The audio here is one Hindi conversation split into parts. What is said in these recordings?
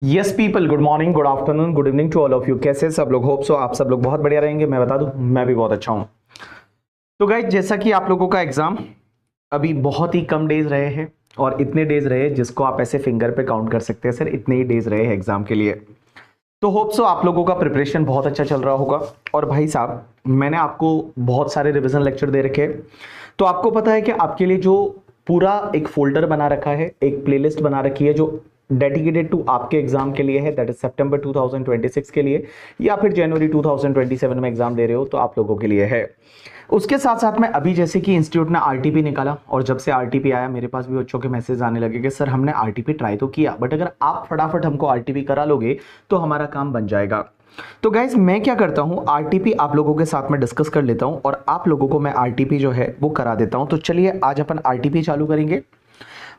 Yes people, good morning, good afternoon, good evening to all of you. कैसे सब लोग? होप सो आप सब लोग बहुत बढ़िया रहेंगे। मैं बता दूं, मैं भी बहुत अच्छा हूं। तो गाइज, जैसा कि आप लोगों का एग्जाम अभी बहुत ही कम डेज रहे हैं, और इतने डेज रहे जिसको आप ऐसे फिंगर पे काउंट कर सकते हैं। सर, इतने ही डेज रहे हैं एग्जाम के लिए। तो होप सो आप लोगों का प्रिपरेशन बहुत अच्छा चल रहा होगा। और भाई साहब, मैंने आपको बहुत सारे रिवीजन लेक्चर दे रखे हैं। तो आपको पता है कि आपके लिए जो पूरा एक फोल्डर बना रखा है, एक प्लेलिस्ट बना रखी है जो डेडिकेटेड टू आपके एग्जाम के लिए है, दैट इज सितंबर 2026 के लिए, या फिर जनवरी 2027 में एग्जाम दे रहे हो तो आप लोगों के लिए है। उसके साथ साथ में अभी जैसे कि इंस्टीट्यूट ने आरटीपी निकाला, और जब से आरटीपी आया मेरे पास भी बच्चों के मैसेज आने लगे कि सर हमने आरटीपी ट्राई तो किया, बट अगर आप फटाफट हमको आरटीपी करा लोगे तो हमारा काम बन जाएगा। तो गाइज, मैं क्या करता हूं, आरटीपी आप लोगों के साथ में डिस्कस कर लेता हूं और आप लोगों को मैं आरटीपी जो है वो करा देता हूं। तो चलिए आज अपन आरटीपी चालू करेंगे।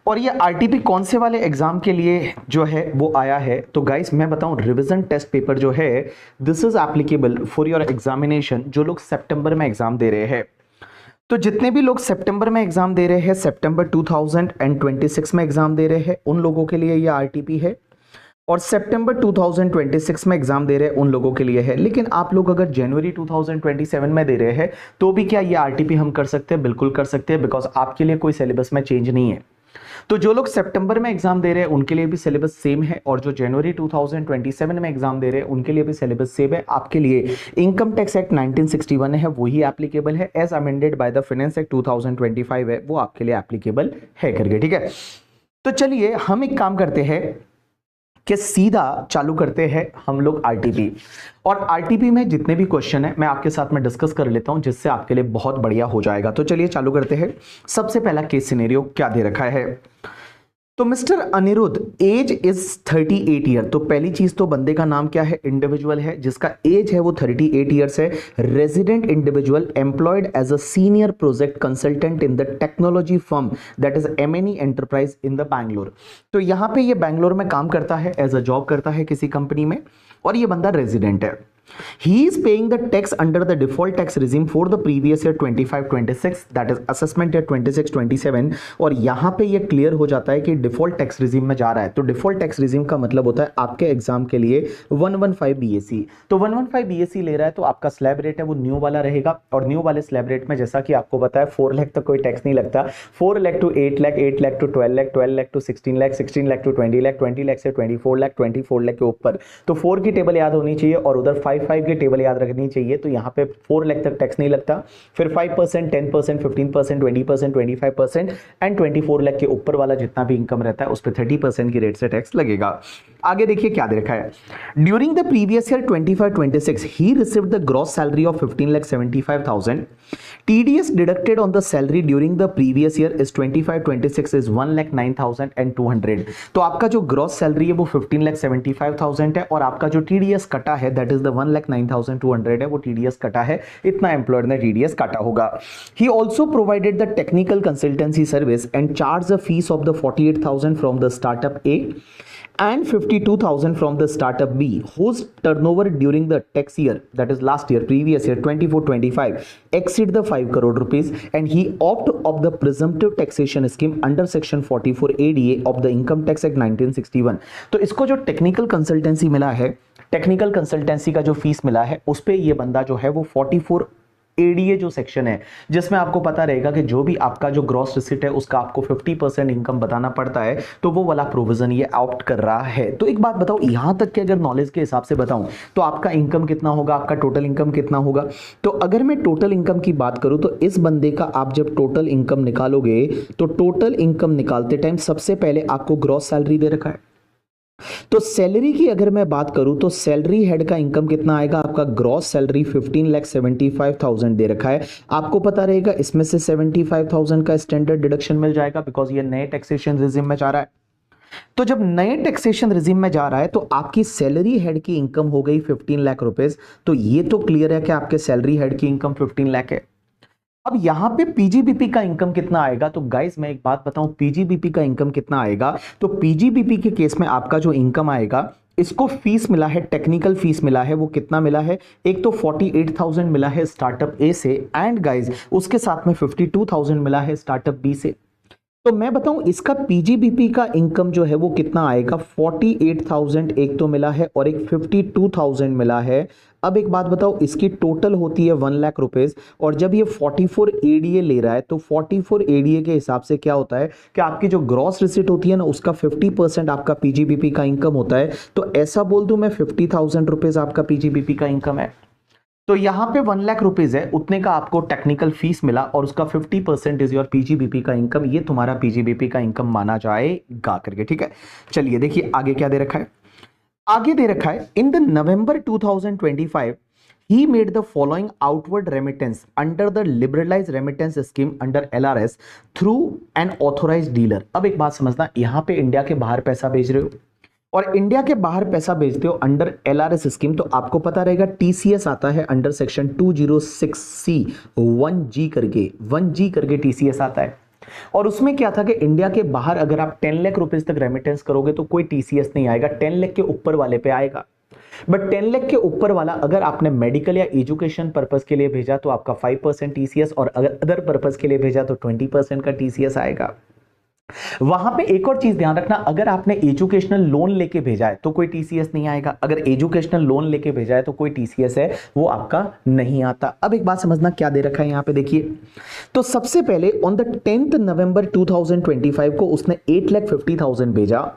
और ये आरटीपी कौन से वाले एग्जाम के लिए जो है वो आया है, तो गाइस मैं बताऊं, रिवीजन टेस्ट पेपर जो है this is applicable for your examination. जो लोग सितंबर में एग्जाम दे रहे हैं, तो जितने भी लोग सितंबर में एग्जाम दे रहे हैं, सितंबर 2026 में एग्जाम दे रहे हैं, उन लोगों के लिए ये आरटीपी है। और सितंबर 2026 में एग्जाम दे रहे हैं उन लोगों के लिए है। लेकिन आप लोग अगर जनवरी 2027 में दे रहे हैं तो भी क्या ये आरटीपी हम कर सकते हैं? बिल्कुल कर सकते हैं, बिकॉज आपके लिए कोई सिलेबस में चेंज नहीं है। तो जो लोग सितंबर में एग्जाम दे रहे हैं उनके लिए भी सिलेबस सेम है, और जो जनवरी 2027 में एग्जाम दे रहे हैं उनके लिए भी सिलेबस सेम है। आपके लिए इनकम टैक्स एक्ट 1961 है, वही एप्लीकेबल है। As amended by the finance act 2025 है, वो आपके लिए एप्लीकेबल है करके, ठीक है। तो चलिए हम एक काम करते हैं कि सीधा चालू करते हैं हम लोग आरटीपी। और आरटीपी में जितने भी क्वेश्चन है मैं आपके साथ में डिस्कस कर लेता हूं, जिससे आपके लिए बहुत बढ़िया हो जाएगा। तो चलिए चालू करते हैं। सबसे पहला केस सिनेरियो क्या दे रखा है, तो mister Anirudh, age is 38 year. तो पहली चीज तो बंदे का नाम क्या है? इंडिविजुअल है, जिसका एज है वो 38 ईयर्स है। Resident individual, employed as a senior project consultant in the technology firm that is MNE enterprise in the Bangalore. तो यहां पे ये बैंगलोर में काम करता है, एज अ जॉब करता है किसी कंपनी में, और ये बंदा रेजिडेंट है। He is paying the tax under the default tax regime for the previous year 25-26, that is assessment year 26-27। और यहां पे ये क्लियर हो जाता है कि डिफॉल्ट टैक्स रिजीम में जा रहा है। तो डिफॉल्ट टैक्स रिजीम का मतलब होता है आपके एग्जाम के लिए 115 बीएससी। तो 115 बीएससी ले रहा है तो आपका स्लैब रेट है वो न्यू वाला रहेगा। और न्यू वाले स्लैब रेट में जैसा कि आपको पता है 4 लाख तक कोई टैक्स नहीं लगता। 4 lakh to 8 lakh, 8 lakh to 12 lakh, 12 lakh to 16 lakh, 16 lakh to 20 lakh, 20 lakh से 24 लाख, 24 लाख के ऊपर। तो 4 की टेबल याद होनी चाहिए और उधर 5 की टेबल याद रखनी चाहिए। तो यहाँ पे 4 लाख तक टैक्स नहीं लगता। फिर 5%, 10%, 15%, 20%, 25% एंड 24 लाख के ऊपर वाला जितना भी इनकम रहता है उस पर 30% की रेट से टैक्स लगेगा। आगे देखिए क्या दे रखा है। During the previous year 25-26 he received the gross salary of 15,75,000। TDS deducted on the salary during the previous year is 25-26 is 1,09,200। तो आपका जो ग्रॉस सैलरी है वो 15,75,000 है, और आपका जो TDS कटा है दैट इज द 1,09,200 है, वो TDS कटा है, इतना एम्प्लॉयर ने TDS काटा होगा। He also provided the technical consultancy service and charged the fees of the 48,000 from the startup A and 52,000 from the startup B, whose turnover during the tax year, that is last year, previous year 24-25, exceed the 5 crore rupees, and he opt of the presumptive taxation scheme under section 44 ADA of the income tax act 1961। तो इसको जो टेक्निकल कंसल्टेंसी मिला है, टेक्निकल कंसल्टेंसी का जो फीस मिला है उस पे ये बंदा जो है वो 44 एडीए जो सेक्शन है, जिसमें आपको पता रहेगा कि जो भी आपका जो ग्रॉस रिसिट है उसका आपको 50% इनकम बताना पड़ता है, तो वो वाला प्रोविजन ये ऑप्ट कर रहा है। तो एक बात बताओ, यहां तक कि अगर नॉलेज के हिसाब से बताऊं तो आपका इनकम कितना होगा, आपका टोटल इनकम कितना होगा? तो अगर मैं टोटल इनकम की बात करूं तो इस बंदे का आप जब टोटल इनकम निकालोगे तो टोटल इनकम निकालते टाइम सबसे पहले आपको ग्रॉस सैलरी दे रखा है। तो सैलरी की अगर मैं बात करूं तो सैलरी हेड का इनकम कितना आएगा? आपका ग्रॉस सैलरी 15,75,000 दे रखा है। आपको पता रहेगा इसमें से 75,000 का स्टैंडर्ड डिडक्शन मिल जाएगा, बिकॉज ये नए टैक्सेशन रिजिम में जा रहा है। तो जब नए टैक्सेशन रिजिम में जा रहा है तो आपकी सैलरी हेड की इनकम हो गई 15 लाख रुपए। तो ये तो क्लियर है कि आपके सैलरी हेड की इनकम 15 लाख है। अब यहां पे पीजीबीपी का इनकम कितना आएगा? तो गाइस मैं एक बात बताऊं, पीजीबीपी का इनकम कितना आएगा? तो पीजीबीपी के केस में आपका जो इनकम आएगा, इसको फीस मिला है, टेक्निकल फीस मिला है, वो कितना मिला है? एक तो 48,000 मिला है स्टार्टअप ए से, एंड गाइस उसके साथ में 52,000 मिला है स्टार्टअप बी से। तो मैं बताऊं इसका पीजीबीपी का इनकम जो है वो कितना आएगा, 48,000 एक तो मिला है और एक 52,000 मिला है। अब एक बात बताओ, इसकी टोटल होती है 1 लाख रुपीज, और जब ये 44 एडीए ले रहा है तो 44 एडीए के हिसाब से क्या होता है कि आपकी जो ग्रॉस रिसिट होती है ना उसका 50% आपका पीजीबीपी का इनकम होता है। तो ऐसा बोल दूं मैं 50,000 रुपीज आपका पीजीबीपी का इनकम है। तो यहां पे 1 लाख रुपीज है, उतने का आपको टेक्निकल फीस मिला और उसका 50% इज योर पीजीबीपी का इनकम। ये तुम्हारा पीजीबीपी का इनकम माना जाएगा करके, ठीक है। चलिए देखिए आगे क्या दे रखा है। आगे दे रखा है in the November 2025 he made the following outward remittance under the liberalized remittance scheme under LRS through an authorized dealer। अब एक बात समझना, यहां पे इंडिया के बाहर पैसा भेज रहे हो और इंडिया के बाहर पैसा भेजते हो अंडर एलआरएस स्कीम, तो आपको पता रहेगा टीसीएस आता है अंडर सेक्शन 206C 1G करके टीसीएस आता है। और उसमें क्या था कि इंडिया के बाहर अगर आप 10 लाख रुपीस तक रेमिटेंस करोगे तो कोई टीसीएस नहीं आएगा, 10 लाख के ऊपर वाले पे आएगा। बट 10 लाख के ऊपर वाला अगर आपने मेडिकल या एजुकेशन पर्पस के लिए भेजा तो आपका 5% टीसीएस, और अगर अदर पर्पस के लिए भेजा तो 20% का टीसीएस आएगा। वहां पे एक और चीज ध्यान रखना, अगर आपने एजुकेशनल लोन लेके भेजा है तो कोई टीसीएस नहीं आएगा। अगर एजुकेशनल लोन लेके भेजा है तो कोई टीसीएस है वो आपका नहीं आता। अब एक बात समझना क्या दे रखा है यहां पे देखिए। तो सबसे पहले ऑन द 10 नवंबर 2025 को उसने 8,50,000 भेजा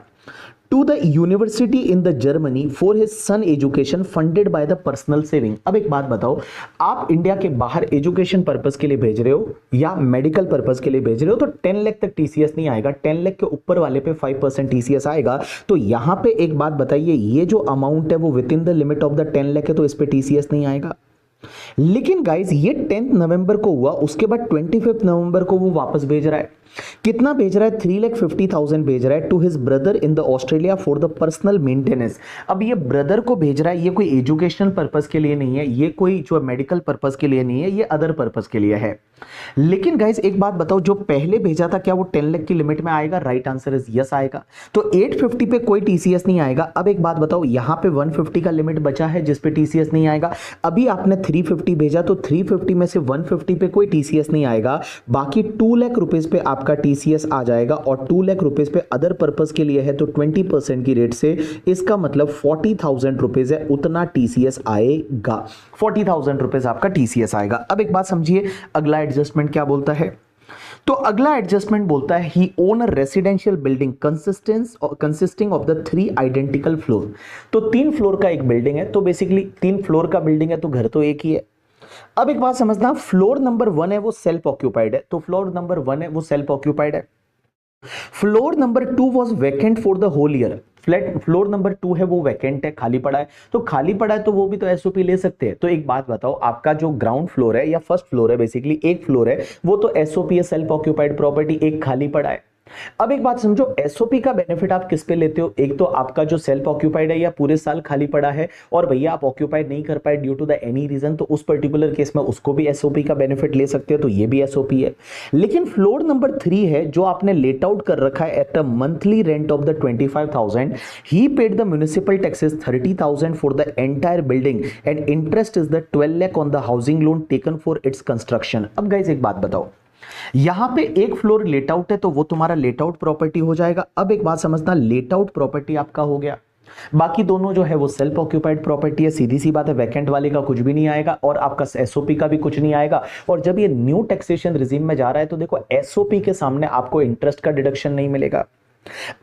to the university in the Germany for his son education funded by the personal saving. अब एक बात बताओ, आप इंडिया के बाहर एजुकेशन पर्पस के लिए भेज रहे हो या मेडिकल पर्पस के लिए भेज रहे हो तो 10 लाख तक टीसीएस नहीं आएगा, 10 लाख के ऊपर वाले पे 5% टीसीएस आएगा। तो यहां पे एक बात बताइए, ये जो अमाउंट है वो with in the limit of the 10 lakh है तो इस पे टीसीएस नहीं आएगा। लेकिन गाइस ये 10 नवंबर को हुआ, उसके बाद 25 नवंबर को वो वापस भेज रहा है। कितना भेज रहा है, 3,50,000 भेज रहा है to his brother in the Australia for the personal maintenance. अब ये ब्रदर को भेज रहा है, ये कोई एजुकेशनल पर्पस के लिए नहीं है, ये कोई जो मेडिकल पर्पस के लिए नहीं है, ये अदर पर्पस के लिए है। लेकिन गाइस एक बात बताओ, जो पहले भेजा था क्या वो 10 लाख की लिमिट में आएगा? राइट आंसर इज यस आएगा। तो 850 पे कोई टीसीएस नहीं आएगा। अब एक बात बताओ, यहां पे 150 का लिमिट बचा है जिस पे टीसीएस नहीं आएगा। अभी आपने 350 भेजा तो 350 में से 150 पे कोई टीसीएस नहीं आएगा, बाकी 2 लाख रुपीस पे आपका टीसीएस आ जाएगा। और 2 लाख रुपीस पे अदर पर्पस के लिए है तो 20% की रेट से, इसका मतलब 40,000 रुपीज है, उतना टीसीएस आएगा। 40,000 रुपीज आपका टीसीएस आएगा। अब एक बात समझिए, अगला एडजस्टमेंट क्या बोलता है। तो अगला एडजस्टमेंट बोलता है he own a residential building consisting of the 3 identical floor. तो 3 फ्लोर का एक बिल्डिंग है, तो बेसिकली 3 फ्लोर का बिल्डिंग है तो घर तो एक ही है। अब एक बात समझना, फ्लोर नंबर 1 है वो सेल्फ ऑक्यूपाइड है, तो फ्लोर नंबर 1 है वो सेल्फ ऑक्यूपाइड है। Floor number 2 was vacant for the whole year. Flat floor number 2 है वो वैकेंट है, खाली पड़ा है, तो खाली पड़ा है तो वो भी तो एसओपी ले सकते हैं। तो एक बात बताओ, आपका जो ग्राउंड फ्लोर है या फर्स्ट फ्लोर है, बेसिकली एक फ्लोर है, वो तो एसओपी है, सेल्फ ऑक्यूपाइड प्रॉपर्टी, एक खाली पड़ा है। अब एक बात समझो, एसओपी का बेनिफिट आप किस पे लेते हो? एक तो आपका जो सेल्फ ऑक्यूपाइड है या पूरे साल खाली पड़ा है और भैया आप ऑक्यूपाइड नहीं कर पाए due to the any reason, तो उस पर्टिकुलर केस में उसको भी एसओपी का बेनिफिट ले सकते हो, तो ये भी एसओपी है। लेकिन फ्लोर नंबर 3 है जो आपने लेट आउट कर रखा है eight a monthly rent of the 25,000, he paid the municipal taxes 30,000 for the entire building and interest is the 12 lakh on the housing loan taken for its construction. अब गाइस एक बात बताओ, यहां पे एक फ्लोर लेट आउट है तो वो तुम्हारा लेट आउट प्रॉपर्टी हो जाएगा। अब एक बात समझना, लेट आउट प्रॉपर्टी आपका हो गया, बाकी दोनों जो है वो सेल्फ ऑक्यूपाइड प्रॉपर्टी है। सीधी सी बात है, वैकेंट वाले का कुछ भी नहीं आएगा और आपका एसओपी का भी कुछ नहीं आएगा। और जब ये न्यू टैक्सेशन रिजीम में जा रहा है तो देखो एसओपी के सामने आपको इंटरेस्ट का डिडक्शन नहीं मिलेगा।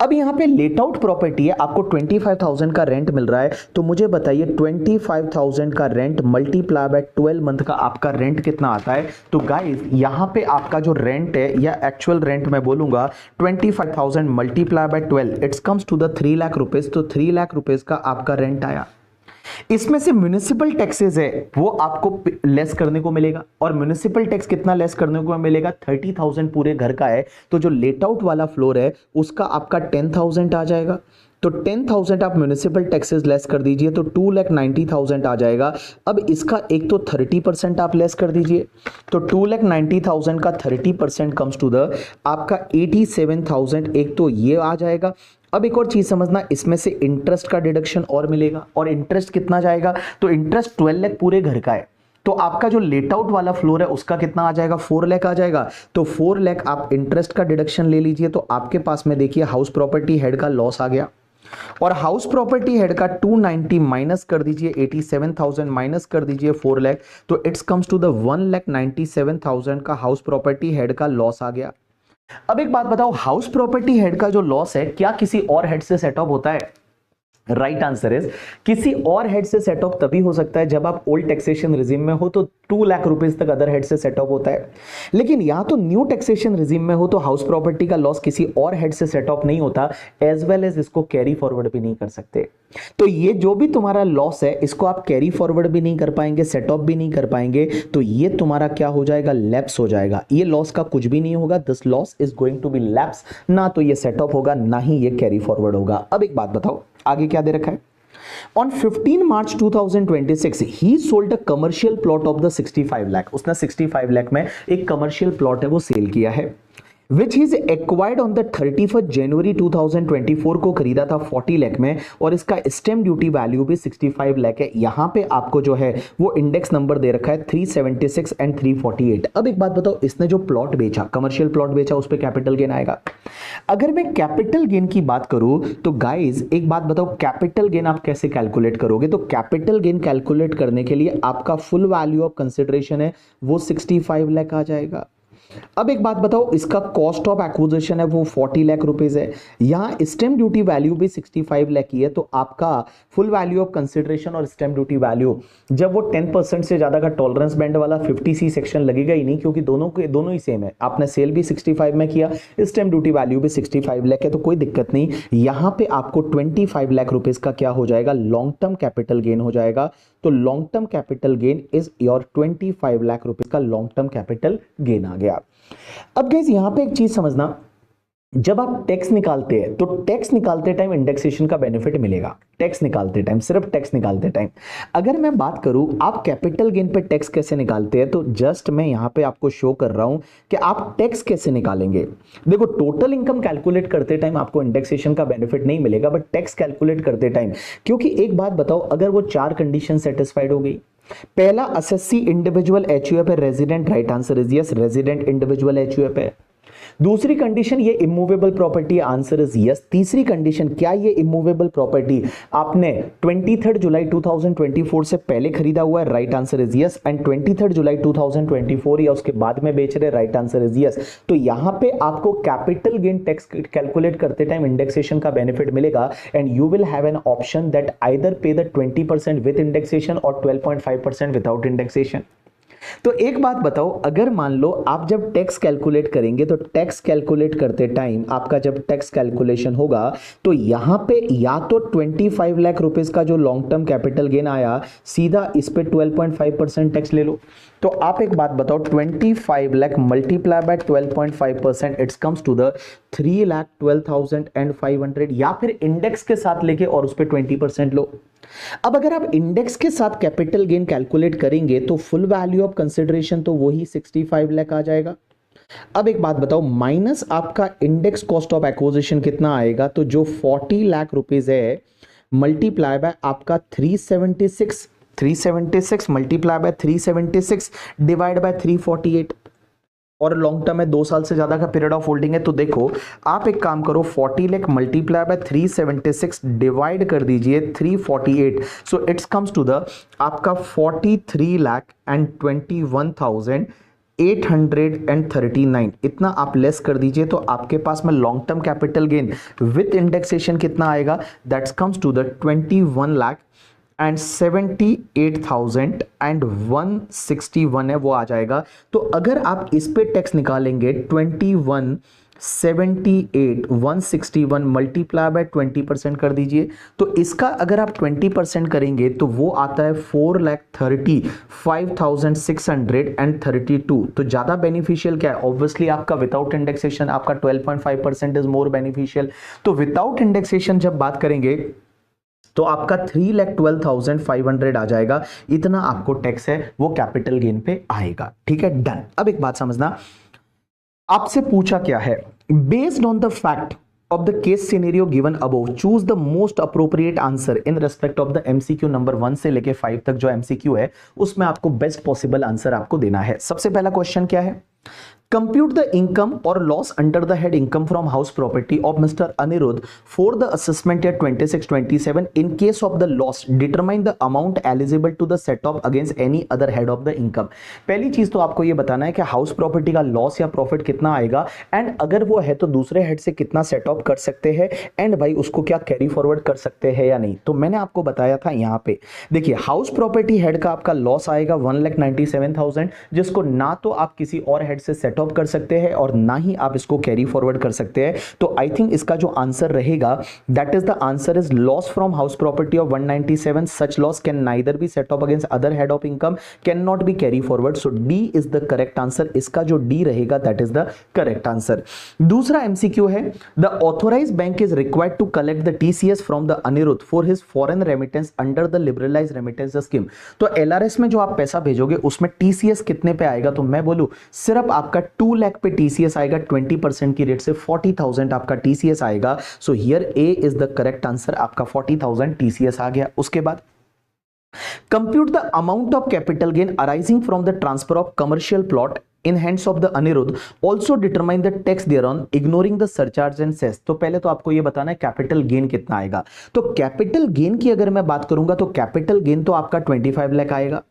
अब यहां पे लेट आउट प्रॉपर्टी है, आपको 25,000 का रेंट मिल रहा है, तो मुझे बताइए 25,000 का रेंट मल्टीप्लाई बाय 12 मंथ का आपका रेंट कितना आता है? तो गाइस यहां पे आपका जो रेंट है या एक्चुअल रेंट मैं बोलूंगा 25,000 multiply by 12 it's comes to the 3 lakh rupees. तो 3 लाख रुपीज का आपका रेंट आया। इसमें से म्युनिसिपल टैक्सेस है वो आपको लेस करने को मिलेगा, और म्युनिसिपल टैक्स कितना लेस करने को मिलेगा? 30,000 पूरे घर का है, तो जो लेट आउट वाला फ्लोर है उसका आपका 10,000 आ जाएगा। तो 10,000 आप म्युनिसिपल टैक्सेस लेस कर दीजिए तो 2,90,000 आ जाएगा। अब इसका एक तो 30% आप लेस कर दीजिए, तो 2,90,000 का 30% कम्स टू द आपका 87,000, एक तो ये आ जाएगा। अब एक और चीज समझना, इसमें से इंटरेस्ट का डिडक्शन और मिलेगा, और इंटरेस्ट कितना जाएगा? तो इंटरेस्ट 12 लाख पूरे घर का है, तो आपका जो लेट आउट वाला फ्लोर है उसका कितना आ जाएगा, 4 लाख आ जाएगा। तो 4 लाख आप इंटरेस्ट का डिडक्शन ले लीजिए, तो आपके पास में देखिए हाउस प्रॉपर्टी हेड का लॉस आ गया, और हाउस प्रॉपर्टी हेड का 290 माइनस कर दीजिए 87,000 माइनस कर दीजिए 4 लाख, तो इट्स कम्स टू द 1,97,000 का हाउस प्रॉपर्टी हेड का लॉस आ गया। अब एक बात बताओ, हाउस प्रॉपर्टी हेड का जो लॉस है क्या किसी और हेड से सेट ऑफ होता है? राइट आंसर इज किसी और हेड से सेट ऑफ तभी हो सकता है जब आप ओल्ड टैक्सेशन रिजिम में हो, तो 2 लाख रुपीस तक अदर हेड से सेट ऑफ होता है। लेकिन यहां तो न्यू टैक्सेशन रिजिम में हो तो हाउस प्रॉपर्टी का लॉस किसी और हेड से सेट ऑफ नहीं होता, एज वेल एज इसको कैरी फॉरवर्ड भी नहीं कर सकते। तो ये जो भी तुम्हारा लॉस है इसको आप कैरी फॉरवर्ड भी नहीं कर पाएंगे, सेट ऑफ भी नहीं कर पाएंगे, तो ये तुम्हारा क्या हो जाएगा, लैप्स हो जाएगा। ये लॉस का कुछ भी नहीं होगा, this loss is going to be lapse, ना तो ये सेट ऑफ होगा ना ही ये कैरी फॉरवर्ड होगा। अब एक बात बताओ आगे क्या दे रखा है। On 15 March 2026, he sold a commercial plot of the 65 lakh. उसने 65 लाख में एक कमर्शियल प्लॉट है वो सेल किया है, which is acquired on the 31st January 2024 को खरीदा था 40 लाख में, और इसका स्टैम्प ड्यूटी वैल्यू भी 65 लाख है। यहां पे आपको जो है वो इंडेक्स नंबर दे रखा है 376 एंड 348। अब एक बात बताओ, इसने जो प्लॉट बेचा, कमर्शियल प्लॉट बेचा, उस पर कैपिटल गेन आएगा। अगर मैं कैपिटल गेन की बात करूं तो गाइज एक बात बताओ, कैपिटल गेन आप कैसे कैलकुलेट करोगे? तो कैपिटल गेन कैलकुलेट करने के लिए आपका फुल वैल्यू ऑफ कंसिडरेशन है वो 65 लाख आ जाएगा। अब एक बात बताओ, इसका कॉस्ट ऑफ एक्विजिशन है वो 40 लाख रुपीस है, यहां स्टैम्प ड्यूटी वैल्यू भी 65 लाख की है, तो आपका फुल वैल्यू ऑफ कंसिडरेशन और स्टैम्प ड्यूटी वैल्यू, जब वो 10% से ज्यादा का टॉलरेंस बैंड वाला 50C सेक्शन लगेगा ही नहीं, क्योंकि दोनों ही सेम है। आपने सेल भी 65 में किया, स्टैम्प ड्यूटी वैल्यू भी 65 लाख है, तो कोई दिक्कत नहीं। यहां पे आपको 25 लाख रुपीस का क्या हो जाएगा, लॉन्ग टर्म कैपिटल गेन हो जाएगा। तो long term capital gain is your 25 lakh rupees का लॉन्ग टर्म कैपिटल गेन आ गया। अब गाइस यहां पे एक चीज समझना, जब आप टैक्स निकालते हैं तो टैक्स निकालते टाइम इंडेक्सेशन का बेनिफिट मिलेगा, टैक्स निकालते टाइम, सिर्फ टैक्स निकालते टाइम। अगर मैं बात करूं आप कैपिटल गेन पे टैक्स कैसे निकालते हैं, तो जस्ट मैं यहां पे आपको शो कर रहा हूं कि आप टैक्स कैसे निकालेंगे। देखो, टोटल इनकम कैलकुलेट करते टाइम आपको इंडेक्सेशन का बेनिफिट नहीं मिलेगा, बट टैक्स कैलकुलेट करते टाइम, क्योंकि एक बात बताओ, अगर वो 4 कंडीशन सेटिस्फाइड हो गई, पहला एसएससी इंडिविजुअल एचयूएफ है, resident, right answer is yes, resident individual HUF है। दूसरी कंडीशन ये immovable property, answer is yes. तीसरी कंडीशन, क्या ये इमूवेबल प्रॉपर्टी आपने 23 जुलाई 2024 से पहले खरीदा हुआ है, right answer is yes, and 23 जुलाई 2024 या उसके बाद में बेच रहे, राइट आंसर इज यस। तो यहां पे आपको कैपिटल गेन टैक्स कैलकुलेट करते टाइम इंडेक्सेशन का बेनिफिट मिलेगा, and you will have an option that either पे द 20% विद इंडेक्सेशन और 12.5% विदाउट इंडेक्सेशन। तो एक बात बताओ, अगर मान लो आप जब टैक्स कैलकुलेट करेंगे तो टैक्स कैलकुलेट करते टाइम आपका जब टैक्स कैलकुलेशन होगा तो यहां पे या तो 25 लाख रुपीस का जो लॉन्ग टर्म कैपिटल गेन आया, सीधा इस पे 12.5% टैक्स ले लो। तो आप एक बात बताओ, 25 lakh multiply by 12.5%, it's comes to the 3,12,500, या फिर इंडेक्स के साथ लेके और उस पे 20% लो। अब अगर आप इंडेक्स के साथ कैपिटल गेन कैलकुलेट करेंगे तो फुल वैल्यू ऑफ कंसिडरेशन तो वही 65 लाख आ जाएगा। अब एक बात बताओ, माइनस आपका इंडेक्स कॉस्ट ऑफ एक्विजिशन कितना आएगा, तो जो 40 लाख रुपीस है मल्टीप्लाई बाय आपका 376 मल्टीप्लाई बाय 376 डिवाइड बाय 348, और लॉन्ग टर्म में 2 साल से ज्यादा का पीरियड ऑफ होल्डिंग है। तो देखो आप एक काम करो, 40 लाख मल्टीप्लाई बाय 376 डिवाइड कर दीजिए 348, so it's comes to the आपका 43,21,839, इतना आप लेस कर दीजिए तो आपके पास में long term capital gain with indexation कितना आएगा, दैट्स कम्स टू द 21,78,161 है, वो आ जाएगा। तो अगर आप इस पे टैक्स निकालेंगे 21,78,161 मल्टीप्लाई बाय 20% कर दीजिए, तो इसका अगर आप 20% करेंगे तो वो आता है 4,35,632। तो ज्यादा बेनिफिशियल क्या है, ऑब्वियसली आपका विदाउट इंडेक्सेशन, आपका 12.5% इज मोर बेनिफिशियल। तो विदाउट इंडेक्सेशन जब बात करेंगे तो आपका 3,12,500 आ जाएगा, इतना आपको टैक्स है वो कैपिटल गेन पे आएगा। ठीक है, डन। अब एक बात समझना, आपसे पूछा क्या है, based on the fact of the case scenario given above, choose the most appropriate answer in respect of the MCQ number 1 से लेके 5 तक जो MCQ है उसमें आपको बेस्ट पॉसिबल आंसर आपको देना है। सबसे पहला क्वेश्चन क्या है, कंप्यूट द इनकम और loss under the head income from house property of mister Aniruddh for the assessment year 26-27 in case of the loss determine the amount eligible to the set off against any other head of the income. पहली चीज तो आपको ये बताना है कि हाउस प्रॉपर्टी का लॉस या प्रॉफिट कितना आएगा, एंड अगर वो है तो दूसरे हेड से कितना सेट ऑफ कर सकते हैं, एंड भाई उसको क्या कैरी फॉरवर्ड कर सकते हैं या नहीं। तो मैंने आपको बताया था यहाँ पे देखिए हाउस प्रॉपर्टी हेड का आपका लॉस आएगा 1,97,000, जिसको ना तो आप किसी और हेड से सेट ऑफ कर सकते हैं और ना ही आप इसको कैरी फॉरवर्ड कर सकते हैं। तो आई थिंक इसका जो आंसर रहेगा that is the answer is loss from house property of 197। Such loss can neither be set off against other head of income, can not be carry forward. So D is the correct answer. इसका जो डी रहेगा that is the correct answer. दूसरा एमसीक्यू है, the authorised bank is required to collect the TCS from the Aniruddh for his foreign remittance under the liberalised remittance scheme. तो एलआरएस में जो आप पैसा भेजोगे उसमें टीसीएस कितने पे आएगा, तो मैं बोलूं सिर्फ आपका 2 लाख पे टीसीएस आएगा, 20% की रेट से 40,000 आपका टीसीएस आएगा। So here A is the correct answer, आपका 40,000 टीसीएस आ गया। उसके बाद compute the amount of capital gain arising from the transfer of commercial plot in hands of the Anirudh, also determine the tax thereon ignoring the surcharge and cess। तो पहले तो आपको ये बताना है कैपिटल गेन कितना आएगा। तो कैपिटल गेन की अगर मैं बात करूंगा तो कैपिटल गेन तो आपका 25 लाख आएगा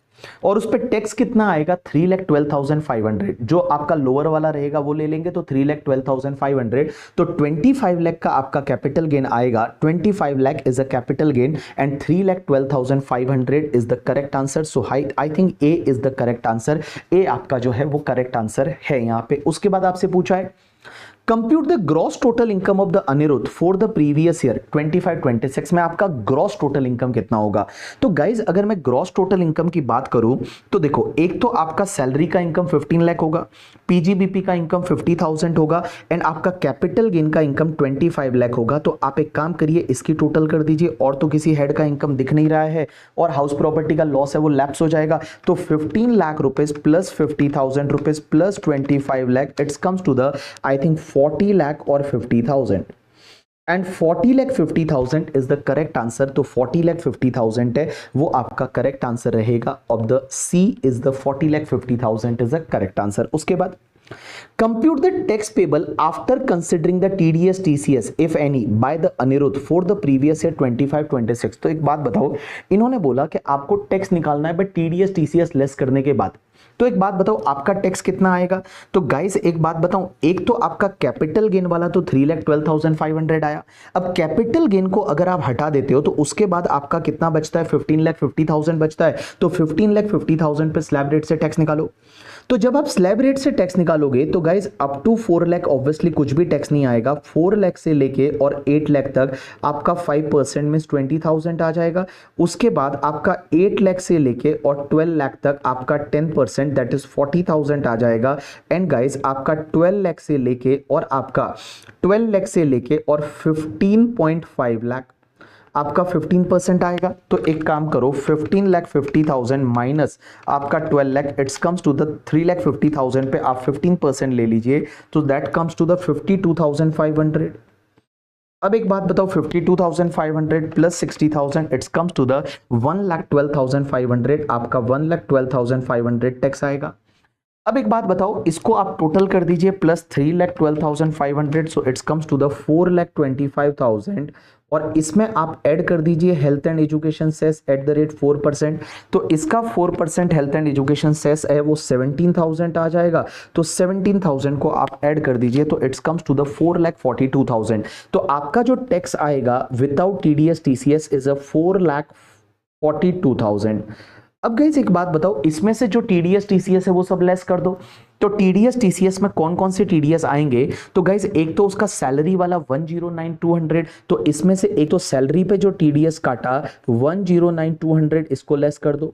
और उस पर टैक्स कितना आएगा 3,12,500। जो आपका लोअर वाला रहेगा वो ले लेंगे तो 3,12,500। तो 25 लाख का आपका कैपिटल गेन आएगा। 25 lakh is a capital gain and 3,12,500 is the correct answer. So I think A is the correct answer. A आपका जो है वो करेक्ट आंसर है यहाँ पे। उसके बाद आपसे पूछा है compute the gross total income of the Aniruddh for the previous year 25-26 में आपका ग्रॉस टोटल इनकम कितना होगा। तो गाइज अगर मैं ग्रॉस टोटल इनकम की बात करूं तो देखो एक तो आपका सैलरी का इनकम 15 लाख होगा, पीजीबीपी का इनकम 50,000 होगा एंड आपका कैपिटल गेन का इनकम 25 लाख होगा। तो आप एक काम करिए इसकी टोटल कर दीजिए, और तो किसी हेड का इनकम दिख नहीं रहा है और हाउस प्रॉपर्टी का लॉस है वो लैप्स हो जाएगा। तो 15 lakh rupees plus 50,000 rupees plus 25 lakh it's comes to the I think 40 lakh or 50,000 and 40 lakh 50,000 is the correct answer। तो 40 lakh 50,000 है वो आपका करेक्ट आंसर रहेगा। Of the C is the 40 lakh 50,000 is the correct answer. उसके बाद compute the tax payable after considering the TDS TCS if any by the Anirudh for the previous year 25-26। तो एक बात बताओ, इन्होंने बोला कि आपको टैक्स निकालना है बट TDS TCS लेस करने के बाद। तो एक बात बताओ आपका टैक्स कितना आएगा। तो गाइस एक बात बताऊं, एक तो आपका कैपिटल गेन वाला तो 3,12,500 आया। अब कैपिटल गेन को अगर आप हटा देते हो तो उसके बाद आपका कितना बचता है 15,50,000 बचता है। तो 15,50,000 पे स्लैब रेट से टैक्स निकालो। तो जब आप स्लैब रेट से टैक्स निकालोगे तो guys up to 4 lakh obviously कुछ भी टैक्स नहीं आएगा। 4 लाख से लेके और 8 लाख तक आपका 5% में 20,000 आ जाएगा। उसके बाद आपका 8 लाख से लेके और 12 लाख तक आपका 10% दैट इज 40,000 आ जाएगा। एंड गाइज आपका 12 लाख से लेके और आपका 12 लाख से लेके और 15.5 लाख आपका 15% आएगा। तो एक काम करो 15,50,000 माइनस आपका 12 lakh it's comes to the 3,50,000 पे आप 15% ले लीजिए तो दैट कम्स टू द 52,500। अब एक बात बताओ 52,500 plus 60,000 it's comes to the 1,12,500। आपका 1,12,500 टैक्स आएगा। अब एक बात बताओ इसको आप टोटल कर दीजिए plus 3,12,500 so it's comes to the 4,25,000 और इसमें आप ऐड कर दीजिए health and education cess at the rate 4%। तो इसका 4% हेल्थ एंड एजुकेशन सेस है वो 17,000 आ जाएगा। तो 17,000 को आप ऐड कर दीजिए तो इट्स कम्स टू द 4,42,000। तो आपका जो टैक्स आएगा without TDS TCS is a 4,42,000। अब गाइस एक बात बताओ इसमें से जो टीडीएस टीसीएस है वो सब लेस कर दो। तो टीडीएस टीसीएस में कौन कौन से टीडीएस आएंगे। तो गाइस एक तो उसका सैलरी वाला 109,200। तो इसमें से एक तो सैलरी पे जो टीडीएस काटा 109,200 इसको लेस कर दो।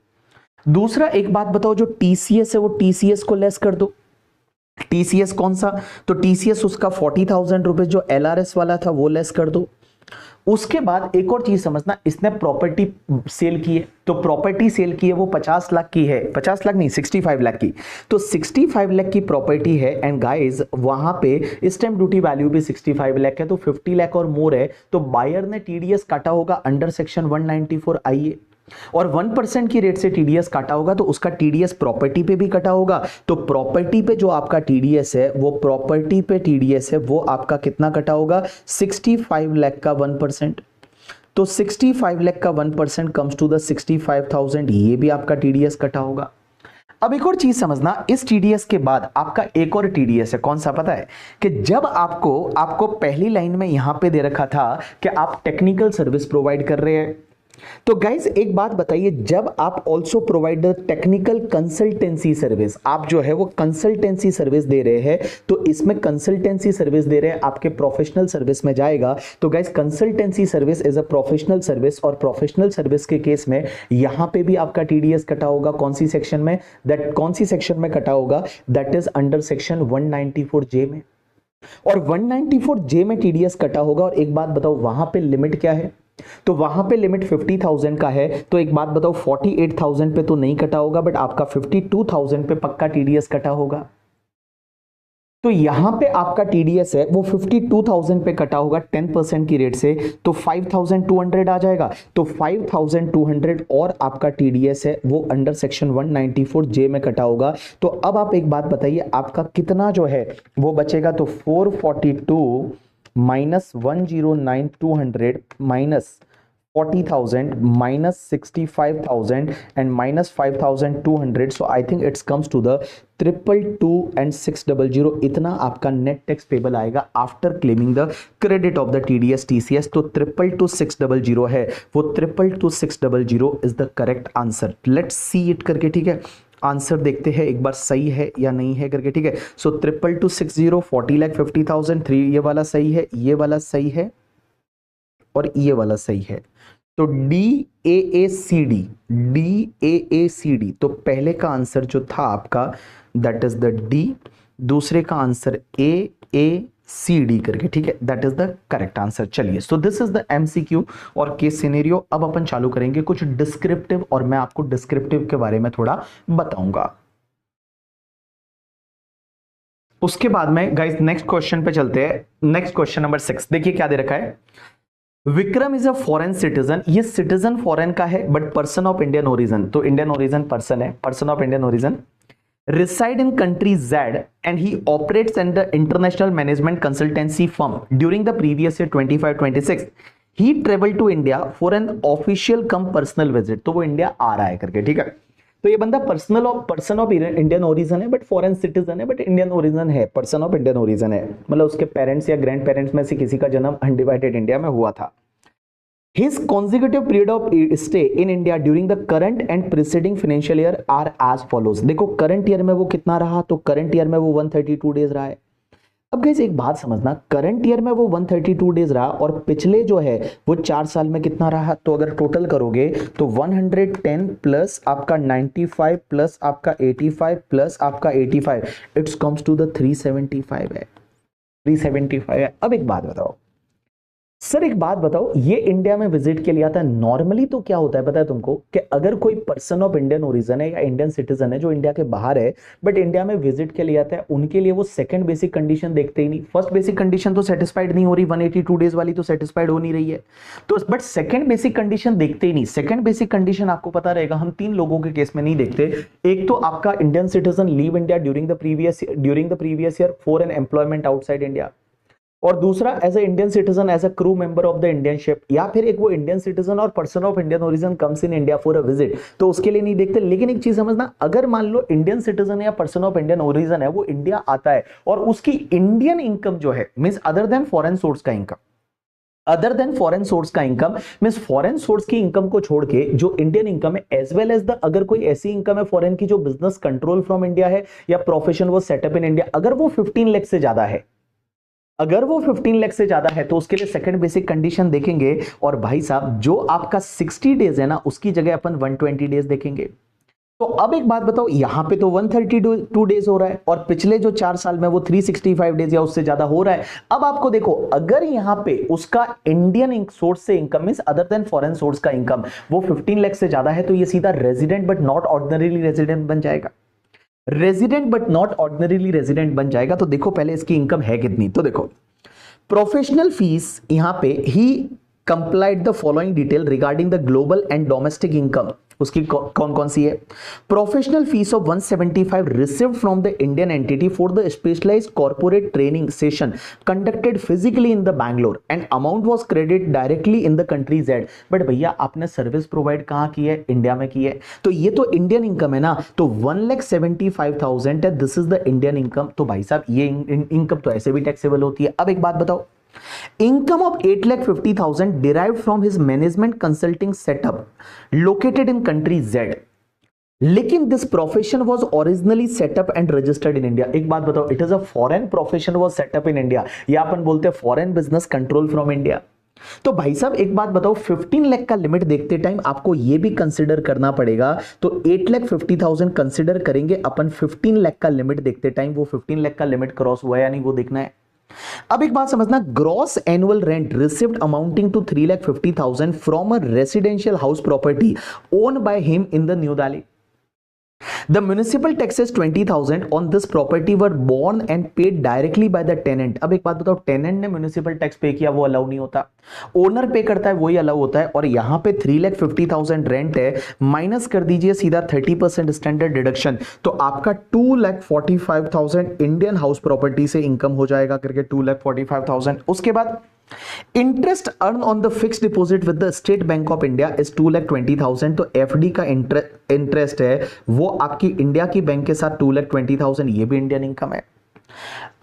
दूसरा एक बात बताओ जो टीसीएस है वो टीसीएस को लेस कर दो। टीसीएस कौन सा, तो टीसीएस उसका 40,000 रुपए जो एलआरएस वाला था वो लेस कर दो। उसके बाद एक और चीज समझना, इसने प्रॉपर्टी सेल की है, तो प्रॉपर्टी सेल की है वो 50 लाख की है, 50 लाख नहीं 65 लाख की, तो 65 लाख की प्रॉपर्टी है। एंड गाइस वहां पे स्टैंप ड्यूटी वैल्यू भी 65 लाख है, तो 50 लाख और मोर है, तो बायर ने टीडीएस काटा होगा अंडर सेक्शन 194 आईए, और 1% की रेट से टीडीएस काटा होगा, तो उसका टीडीएस प्रॉपर्टी पे भी कटा होगा। तो प्रॉपर्टी पे जो आपका टीडीएस है, वो प्रॉपर्टी पे टीडीएस है, वो आपका कितना कटा होगा, 65 लाख का 1%। तो 65 लाख का 1% कम्स टू द 65,000, ये भी आपका टीडीएस कटा होगा। अब एक और चीज समझना, इस टीडीएस के बाद आपका एक और टीडीएस है, कौन सा पता है, कि जब आपको पहली लाइन में यहां पे दे रखा था कि आप टेक्निकल सर्विस प्रोवाइड कर रहे हैं, तो गाइज एक बात बताइए, जब आप also provide technical consultancy service, आप जो है वो कंसल्टेंसी सर्विस दे रहे हैं, तो इसमें कंसल्टेंसी सर्विस दे रहे हैं, आपके प्रोफेशनल सर्विस में जाएगा। तो guys consultancy service is a professional service, और प्रोफेशनल सर्विस के केस में यहां पे भी आपका टीडीएस कटा होगा, कौन सी सेक्शन में, कौन सी सेक्शन में कटा होगा, that is under section 194J में, और 194J में टीडीएस कटा होगा। और एक बात बताओ, वहां पे लिमिट क्या है, तो वहां पे लिमिट 50,000 का है, तो एक बात बताओ 48,000 पे तो नहीं कटा होगा, बट आपका 52,000 पे पक्का टीडीएस कटा होगा। तो यहां पे आपका टीडीएस है वो 52,000 पे कटा होगा 10% की रेट से, तो 5,200 आ जाएगा, तो 5,200 और आपका टीडीएस है वो अंडर सेक्शन 194J में कटा होगा। तो अब आप एक बात बताइए, आपका कितना जो है वो बचेगा, तो 442 minus 109,200 minus 40,000 minus 65,000 and minus 5,200, so I think it comes to the 222 and 600, इतना आपका नेट टैक्स पेबल आएगा after claiming the credit of the TDS TCS. तो 222,600 है, वो 222,600 is the correct answer. Let's see it करके, ठीक है, आंसर देखते हैं एक बार सही है या नहीं है करके, ठीक है। सो 222,600, 40,50,000, 3 ये वाला सही है, ये वाला सही है, और ये वाला सही है। तो DAACD, DAACD, तो पहले का आंसर जो था आपका दैट इज द डी, दूसरे का आंसर AACD करके, ठीक है, that is the correct answer. चलिए, so this is the MCQ और केस सिनेरियो। अब अपन चालू करेंगे कुछ डिस्क्रिप्टिव, और मैं आपको डिस्क्रिप्टिव के बारे में थोड़ा बताऊंगा। उसके बाद में गाइस नेक्स्ट क्वेश्चन पे चलते हैं। नेक्स्ट क्वेश्चन नंबर 6, देखिए क्या दे रखा है, Vikram is a foreign citizen, ये सिटीजन फॉरेन का है but person of Indian origin, तो इंडियन ओरिजिन पर्सन है, person of Indian origin, reside in country Z and he operates in the international management consultancy firm during the previous year 25-26 he traveled to India for an official cum personal visit, तो वो इंडिया आ रहा है करके, ठीक है। तो ये बंदा पर्सन ऑफ इंडियन ओरिजिन है बट फॉरेन सिटीजन है, बट इंडियन ओरिजिन है, पर्सन ऑफ इंडियन ओरिजिन है, मतलब उसके पेरेंट्स या ग्रैंड पेरेंट्स में से किसी का जन्म अनडिवाइडेड इंडिया में हुआ था। His consecutive period of stay in India during the current and preceding financial year are as follows। देखो करंट ईयर में वो कितना रहा, तो करंट ईयर में वो 132 डेज रहा है। अब गाइस एक बात समझना, करंट ईयर में वो 132 डेज रहा, और पिछले जो है वो 4 साल में कितना रहा, तो अगर टोटल करोगे तो 110 प्लस आपका 95 प्लस आपका 85 प्लस आपका 85, इट्स कम्स टू द 375 है, 375 है। अब एक बात बताओ सर, एक बात बताओ, ये इंडिया में विजिट के लिए आता है, नॉर्मली तो क्या होता है पता है तुमको, कि अगर कोई पर्सन ऑफ इंडियन ओरिजिन है या इंडियन सिटीजन है जो इंडिया के बाहर है बट इंडिया में विजिट के लिए आता है, उनके लिए वो सेकंड बेसिक कंडीशन देखते ही नहीं। फर्स्ट बेसिक कंडीशन तो सेटिस्फाइड नहीं हो रही, 182 डेज वाली तो सेटिस्फाइड हो नहीं रही है, तो बट सेकंड बेसिक कंडीशन देखते ही नहीं। सेकंड बेसिक कंडीशन आपको पता रहेगा, हम 3 लोगों के केस में नहीं देखते। एक तो आपका Indian citizen leave India during the previous year for an employment outside India, और दूसरा as a Indian citizen as a crew member of the Indian ship, या फिर एक वो इंडियन सिटीजन और person of Indian origin comes in India for a visit, तो उसके लिए नहीं देखते। लेकिन एक चीज समझना, अगर मान लो इंडियन सिटीजन या पर्सन ऑफ इंडियन ओरिजिन है, वो इंडिया आता है और उसकी इंडियन इनकम जो है means other than foreign source का income, other than foreign source का इनकम मींस फॉरेन सोर्स की इनकम को छोड़ के जो इंडियन इनकम है, एज वेल एज द अगर कोई ऐसी इनकम है फॉरेन की जो बिजनेस कंट्रोल फ्रॉम इंडिया है या प्रोफेशन वो सेटअप इन इंडिया, अगर वो 15 लाख से ज्यादा है, अगर वो 15 लाख से ज्यादा है, तो उसके लिए सेकंड बेसिक कंडीशन देखेंगे। और भाई साहब जो आपका 60 डेज है ना, उसकी जगह अपन 120 डेज देखेंगे। तो अब एक बात बताओ, यहां पे तो 132 डेज हो रहा है और पिछले जो 4 साल में वो 365 डेज या उससे ज्यादा हो रहा है। अब आपको देखो, अगर यहां पे उसका इंडियन सोर्स से income means other than foreign source का इनकम वो 15 लाख से ज्यादा है, तो ये सीधा resident but not ordinarily resident बन जाएगा। Resident but not ordinarily resident बन जाएगा। तो देखो पहले इसकी इनकम है कितनी, तो देखो प्रोफेशनल फीस यहां पे ही compiled the following detail regarding the global and domestic income. उसकी कौन कौन सी है? Professional fees of 175 received from the Indian entity for the specialised corporate training session conducted physically in the Bangalore and amount was credit directly in the country Z. But भैया आपने सर्विस प्रोवाइड कहां की है? इंडिया में की है, तो ये तो इंडियन इनकम है ना। तो 1,75,000 है, this is the Indian income. तो भाई साहब ये इनकम तो ऐसे भी टैक्सेबल होती है। अब एक बात बताओ, income of 8,50,000 derived from his management consulting setup located in country Z, लेकिन this profession was originally setup and registered in India. एक बात बताओ, it is a foreign profession was setup in India, या अपन बोलते हैं foreign business control from India. तो भाई साहब एक बात बताओ, 15 लाख का लिमिट देखते टाइम आपको यह भी कंसिडर करना पड़ेगा। तो 8,50,000 कंसिडर करेंगे अपन, 15 लाख का लिमिट देखते टाइम वो 15 लाख का लिमिट क्रॉस हुआ या नहीं वो देखना है। अब एक बात समझना, gross annual rent received amounting to 3,50,000 from a residential house property owned by him in the New Delhi. The municipal taxes 20,000 on this property were borne and paid directly by the tenant। अब एक बात बताओ, टेनेंट ने म्युनिसिपल टैक्स पे किया वो अलाउ नहीं होता, ओनर पे करता है वही अलाउ होता है। और यहां पे 3,50,000 रेंट है, माइनस कर दीजिए सीधा 30% स्टैंडर्ड डिडक्शन, तो आपका 2,45,000 इंडियन हाउस प्रॉपर्टी से इनकम हो जाएगा करके 2,45,000। उसके बाद interest earn on the fixed deposit with the state bank of India is 2,20,000। तो एफडी का इंटरेस्ट है वो आपकी इंडिया की बैंक के साथ 2,20,000, ये भी इंडियन इनकम है।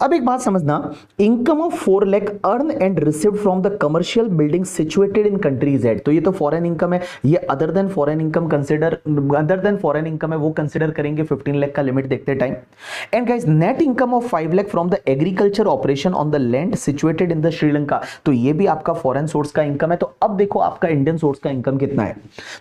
अब एक बात समझना, income of 4 lakh earn and received from the commercial building situated in country Z. तो ये तो फॉरेन इनकम है, ये अदर देन फॉरेन इनकम है वो कंसिडर करेंगे 15 लाख का लिमिट देखते time. And guys net income of 5 lakh from the agriculture operation on the land situated in the Sri Lanka. तो ये भी आपका फॉरेन सोर्स का इनकम है। तो अब देखो आपका इंडियन सोर्स का इनकम कितना है।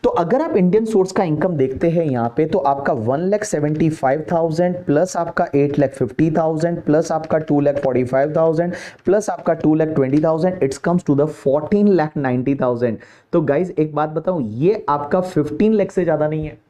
तो अगर आप इंडियन सोर्स का इनकम देखते हैं यहां पे, तो आपका 1,75,000 प्लस आपका 8,50,000 प्लस आपका 2,45,000 प्लस आपका 2,20,000, इट्स कम्स टू द 14,90,000। तो गाइज एक बात बताऊं, ये आपका 15 लाख से ज्यादा नहीं है।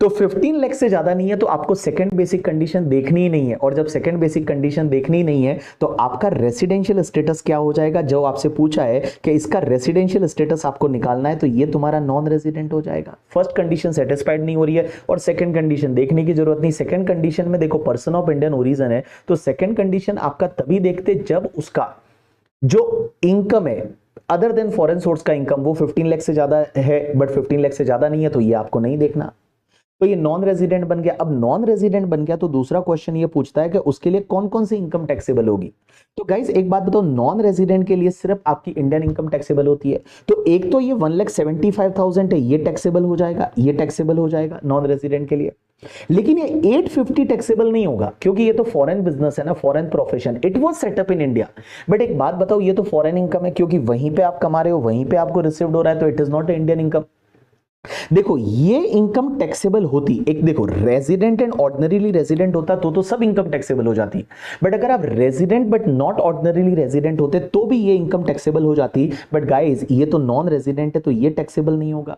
तो 15 लाख से ज्यादा नहीं है तो आपको सेकंड बेसिक कंडीशन देखनी ही नहीं है। और जब सेकंड बेसिक कंडीशन देखनी ही नहीं है तो आपका रेसिडेंशियल स्टेटस क्या हो जाएगा, जो आपसे पूछा है कि इसका रेसिडेंशियल स्टेटस आपको निकालना है, तो ये तुम्हारा नॉन रेजिडेंट हो जाएगा। फर्स्ट कंडीशन सेटिस्फाइड नहीं हो रही है और सेकंड कंडीशन देखने की जरूरत नहीं। सेकंड कंडीशन में देखो पर्सन ऑफ इंडियन ओरिजिन है, तो सेकंड कंडीशन आपका तभी देखते जब उसका जो इनकम है अदर देन फॉरेन सोर्स का इनकम वो 15 लाख से ज्यादा है, बट 15 लाख से ज्यादा नहीं है, तो ये आपको नहीं देखना। तो ये नॉन रेजिडेंट बन गया। अब नॉन रेजिडेंट बन गया तो दूसरा क्वेश्चन ये पूछता है कि उसके लिए कौन कौन सी इनकम टैक्सेबल होगी। तो गाइज एक बात बताओ, नॉन रेजिडेंट के लिए सिर्फ आपकी इंडियन इनकम टैक्सेबल होती है। तो एक तो ये 1,75,000 है, ये टैक्सेबल हो जाएगा, ये टैक्सेबल हो जाएगा नॉन रेजिडेंट के लिए। लेकिन ये 850 टैक्सेबल नहीं होगा क्योंकि ये तो फॉरेन बिजनेस है ना, foreign profession, it was setup in India. But एक बात बताओ, ये तो फॉरेन इनकम है क्योंकि वहीं पे आप कमा रहे हो, वहीं पे आपको रिसीव्ड हो रहा है, तो it is not Indian income. देखो ये इनकम टैक्सेबल होती, एक देखो रेजिडेंट एंड ऑर्डिनरीली रेजिडेंट होता तो सब इनकम टैक्सेबल हो जाती। बट अगर आप resident but not ordinarily resident होते तो भी ये इनकम टैक्सेबल हो जाती। बट गाइस ये तो नॉन रेजिडेंट है तो ये टैक्सेबल नहीं होगा।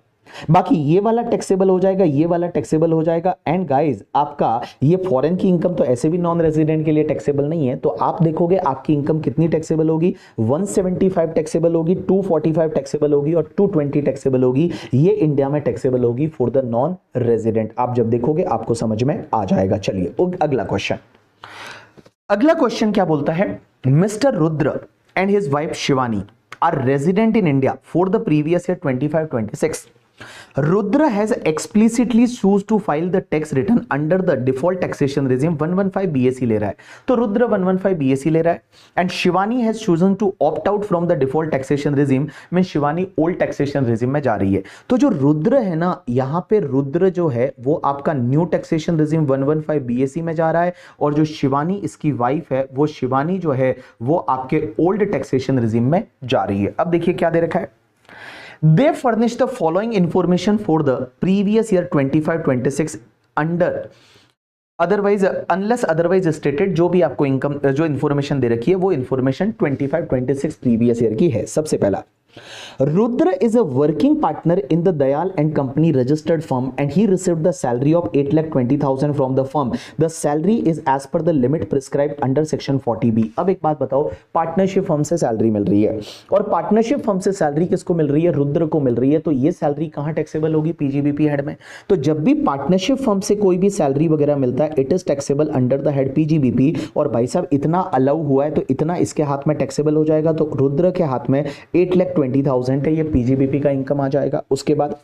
बाकी ये वाला टैक्सेबल हो जाएगा, ये वाला टैक्सेबल हो जाएगा। एंड गाइस आपका ये फॉरेन की इनकम तो ऐसे भी नॉन रेजिडेंट के लिए टैक्सेबल नहीं है। तो आप देखोगे आपकी इनकम कितनी टैक्सेबल होगी, 175 टैक्सेबल होगी, 245 टैक्सेबल होगी और 220 टैक्सेबल होगी। ये इंडिया में टैक्सेबल होगी फॉर द नॉन रेजिडेंट। आप जब देखोगे आपको समझ में आ जाएगा। चलिए अगला क्वेश्चन क्या बोलता है, mister Rudra and his wife Shivani are resident in India for the previous year 25-26। Rudra has explicitly choose to file the tax return under the default taxation regime 115 BAC ले रहा है। तो रुद्र 115 BAC ले रहा है and Shivani has chosen to opt out from the default taxation regime में शिवानी ओल्ड टैक्सेशन regime में जा रही है। तो जो रुद्र है ना, यहाँ पे रुद्र जो है वो आपका न्यू टैक्सेशन regime 115 BAC में जा रहा है और जो शिवानी इसकी वाइफ है वो शिवानी जो है वो आपके ओल्ड टैक्सेशन regime में जा रही है। अब देखिए क्या दे रखा है, they furnish the following information for the previous year 25-26 under otherwise unless otherwise stated. जो भी आपको इनकम जो इंफॉर्मेशन दे रखी है वो इंफॉर्मेशन 25-26 प्रीवियस ईयर की है। सबसे पहला, Rudra is a working partner in the Dayal and Company registered firm and he received the salary of 8,20,000 from the firm. The salary is as per the limit prescribed under section 40B. अब एक बात बताओ, पार्टनरशिप फर्म से सैलरी मिल रही है और पार्टनरशिप फर्म से सैलरी किसको मिल रही है? रुद्र को मिल रही है। तो ये सैलरी कहां टैक्सेबल होगी? पीजीबीपी हेड में। तो जब भी पार्टनरशिप फर्म से कोई भी सैलरी वगैरह मिलता है it is taxable under the head PGBP. और भाई साहब इतना अलाउ हुआ है तो इतना इसके हाथ में टैक्सेबल हो जाएगा। तो रुद्र के हाथ में 8,20,000 है, ये पीजीबीपी का इनकम आ जाएगा। उसके बाद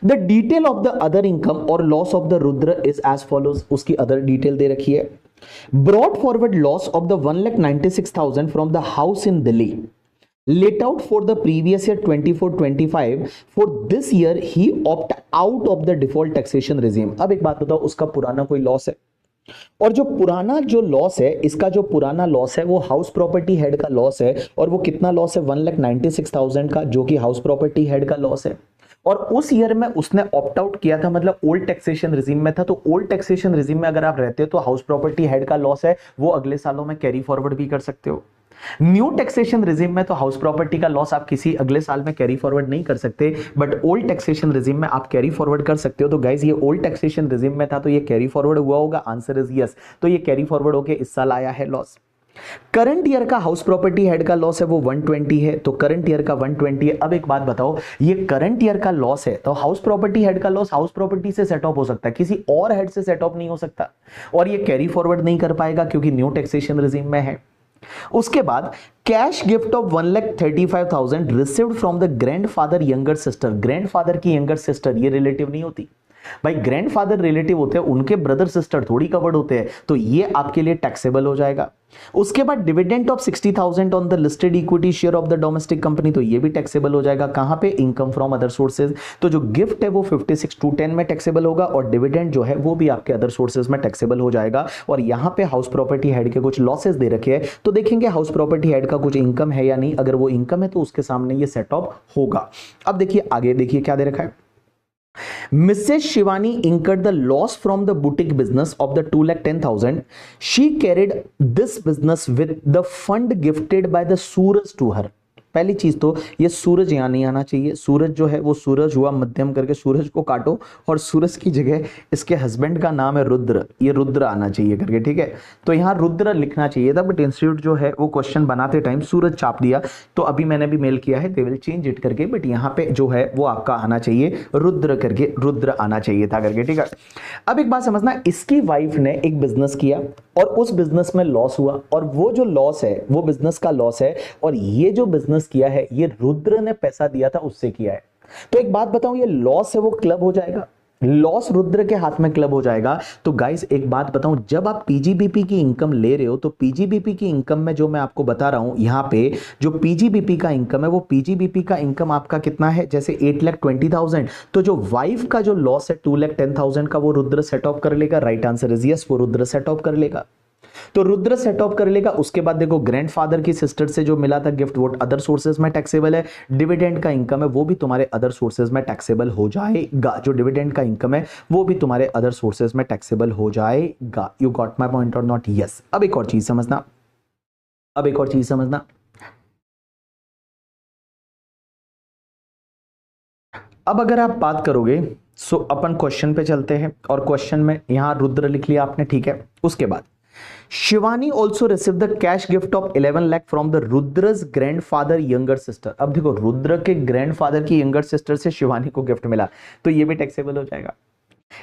the detail of the other income और loss of the Rudra is as follows. उसकी अदर डिटेल दे रखी है। Brought forward loss of the 1,96,000 from the house in Delhi let out for the previous year 24-25। For this year he opt out of the default taxation regime. अब एक बात बताओ, उसका पुराना कोई लॉस है और जो पुराना जो लॉस है, इसका जो पुराना लॉस है वो हाउस प्रॉपर्टी हेड का लॉस है। और वो कितना लॉस है? 1,96,000 का, जो कि हाउस प्रॉपर्टी हेड का लॉस है। और उस ईयर में उसने ऑप्ट आउट किया था, मतलब ओल्ड टैक्सेशन रिजीम में था। तो ओल्ड टैक्सेशन रिजीम में अगर आप रहते हो तो हाउस प्रॉपर्टी हेड का लॉस है वो अगले सालों में कैरी फॉरवर्ड भी कर सकते हो। न्यू टैक्सेशन रिजीम में तो हाउस प्रॉपर्टी का लॉस आप किसी अगले साल में कैरी फॉरवर्ड नहीं कर सकते, बट ओल्ड टैक्सेशन रिजीम में आप कैरी फॉरवर्ड कर सकते हो। तो गाइस ये ओल्ड टैक्सेशन रिजीम में था तो ये कैरी फॉरवर्ड हुआ होगा। Answer is yes. तो ये कैरी फॉरवर्ड होके इस साल आया है लॉस। करंट ईयर का हाउस प्रॉपर्टी हेड का लॉस है वो 120 है। तो करंट ईयर का 120 है। अब एक बात बताओ, ये करंट ईयर का लॉस है तो हाउस प्रॉपर्टी हेड का लॉस हाउस प्रॉपर्टी से सेट ऑफ हो सकता है, किसी और हेड से सेट ऑफ नहीं हो सकता। और ये कैरी फॉरवर्ड नहीं कर पाएगा क्योंकि न्यू टैक्सेशन रिजीम में है। उसके बाद cash gift of 1,35,000 received from the grandfather younger sister. Grandfather की यंगर सिस्टर ये रिलेटिव नहीं होती भाई, ग्रैंडफादर रिलेटिव होते हैं, उनके ब्रदर सिस्टर थोड़ी कवर्ड होते हैं। तो ये आपके लिए टैक्सेबल हो जाएगा। उसके बाद dividend of 60,000 on the listed equity share of the domestic company, तो ये भी टैक्सेबल हो जाएगा। कहां पे? Income from other sources. तो जो गिफ्ट है वो 56(2)(10) में टैक्सेबल होगा और डिविडेंड जो है वो भी आपके अदर सोर्सेज में टैक्सेबल हो जाएगा। और यहां पे हाउस प्रॉपर्टी हेड के कुछ लॉसेस दे रखे हैं तो देखेंगे हाउस प्रॉपर्टी हेड का कुछ इनकम है या नहीं। अगर वो इनकम है तो उसके सामने ये सेट ऑफ होगा। अब देखिए आगे, देखिए क्या दे रखा है। Mrs. Shivani incurred the loss from the boutique business of the 2,10,000. She carried this business with the fund gifted by the Suraj to her. पहली चीज तो ये सूरज यहां नहीं आना चाहिए। सूरज जो है वो सूरज हुआ मध्यम करके, सूरज को काटो और सूरज की जगह इसके हस्बैंड का नाम है रुद्र, ये रुद्र आना चाहिए करके, ठीक है। तो यहाँ रुद्र लिखना चाहिए था बट इंस्टीट्यूट जो है वो क्वेश्चन बनाते टाइम सूरज छाप दिया। तो अभी मैंने भी मेल किया है, दे विल चेंज इट करके, बट यहाँ पे जो है वो आपका आना चाहिए रुद्र करके, रुद्र आना चाहिए था करके, ठीक है। अब एक बात समझना, इसकी वाइफ ने एक बिजनेस किया और उस बिजनेस में लॉस हुआ और वो जो लॉस है वो बिजनेस का लॉस है और ये जो बिजनेस किया है ये रुद्र ने पैसा दिया था उससे किया है। तो एक बात बताऊं, ये लॉस है वो क्लब हो जाएगा, लॉस रुद्र के हाथ में क्लब हो जाएगा। तो गाइस एक बात बताऊं, जब आप पीजीबीपी की इनकम ले रहे हो तो पीजीबीपी की इनकम में जो मैं आपको बता रहा हूं यहां पे जो पीजीबीपी का इनकम है वो पीजीबीपी का इनकम आपका कितना है, जैसे 8,20,000, तो जो वाइफ का जो लॉस है 2,10,000 का वो रुद्र सेट ऑफ कर लेगा। राइट आंसर इज यस, वो रुद्र सेट ऑफ कर लेगा। तो रुद्र सेट ऑफ कर लेगा। उसके बाद देखो ग्रैंडफादर की सिस्टर से जो मिला था गिफ्ट वो अदर सोर्सेज में टैक्सेबल है। डिविडेंड का इनकम है वो भी तुम्हारे अदर सोर्सेज में टैक्सेबल हो जाएगा। जो डिविडेंड का इनकम है वो भी तुम्हारे अदर सोर्सेज में टैक्सेबल हो जाएगा। यू गॉट माय पॉइंट और नॉट? यस। अब एक और चीज समझना, अब एक और चीज समझना, अब अगर आप बात करोगे सो अपन क्वेश्चन पे चलते हैं और क्वेश्चन में यहां रुद्र लिख लिया आपने, ठीक है। उसके बाद Shivani also receive the cash gift of 11 lakh from the Rudras grandfather younger sister. अब देखो रुद्र के ग्रैंडफादर की यंगर सिस्टर से शिवानी को गिफ्ट मिला तो ये भी टैक्सेबल हो जाएगा,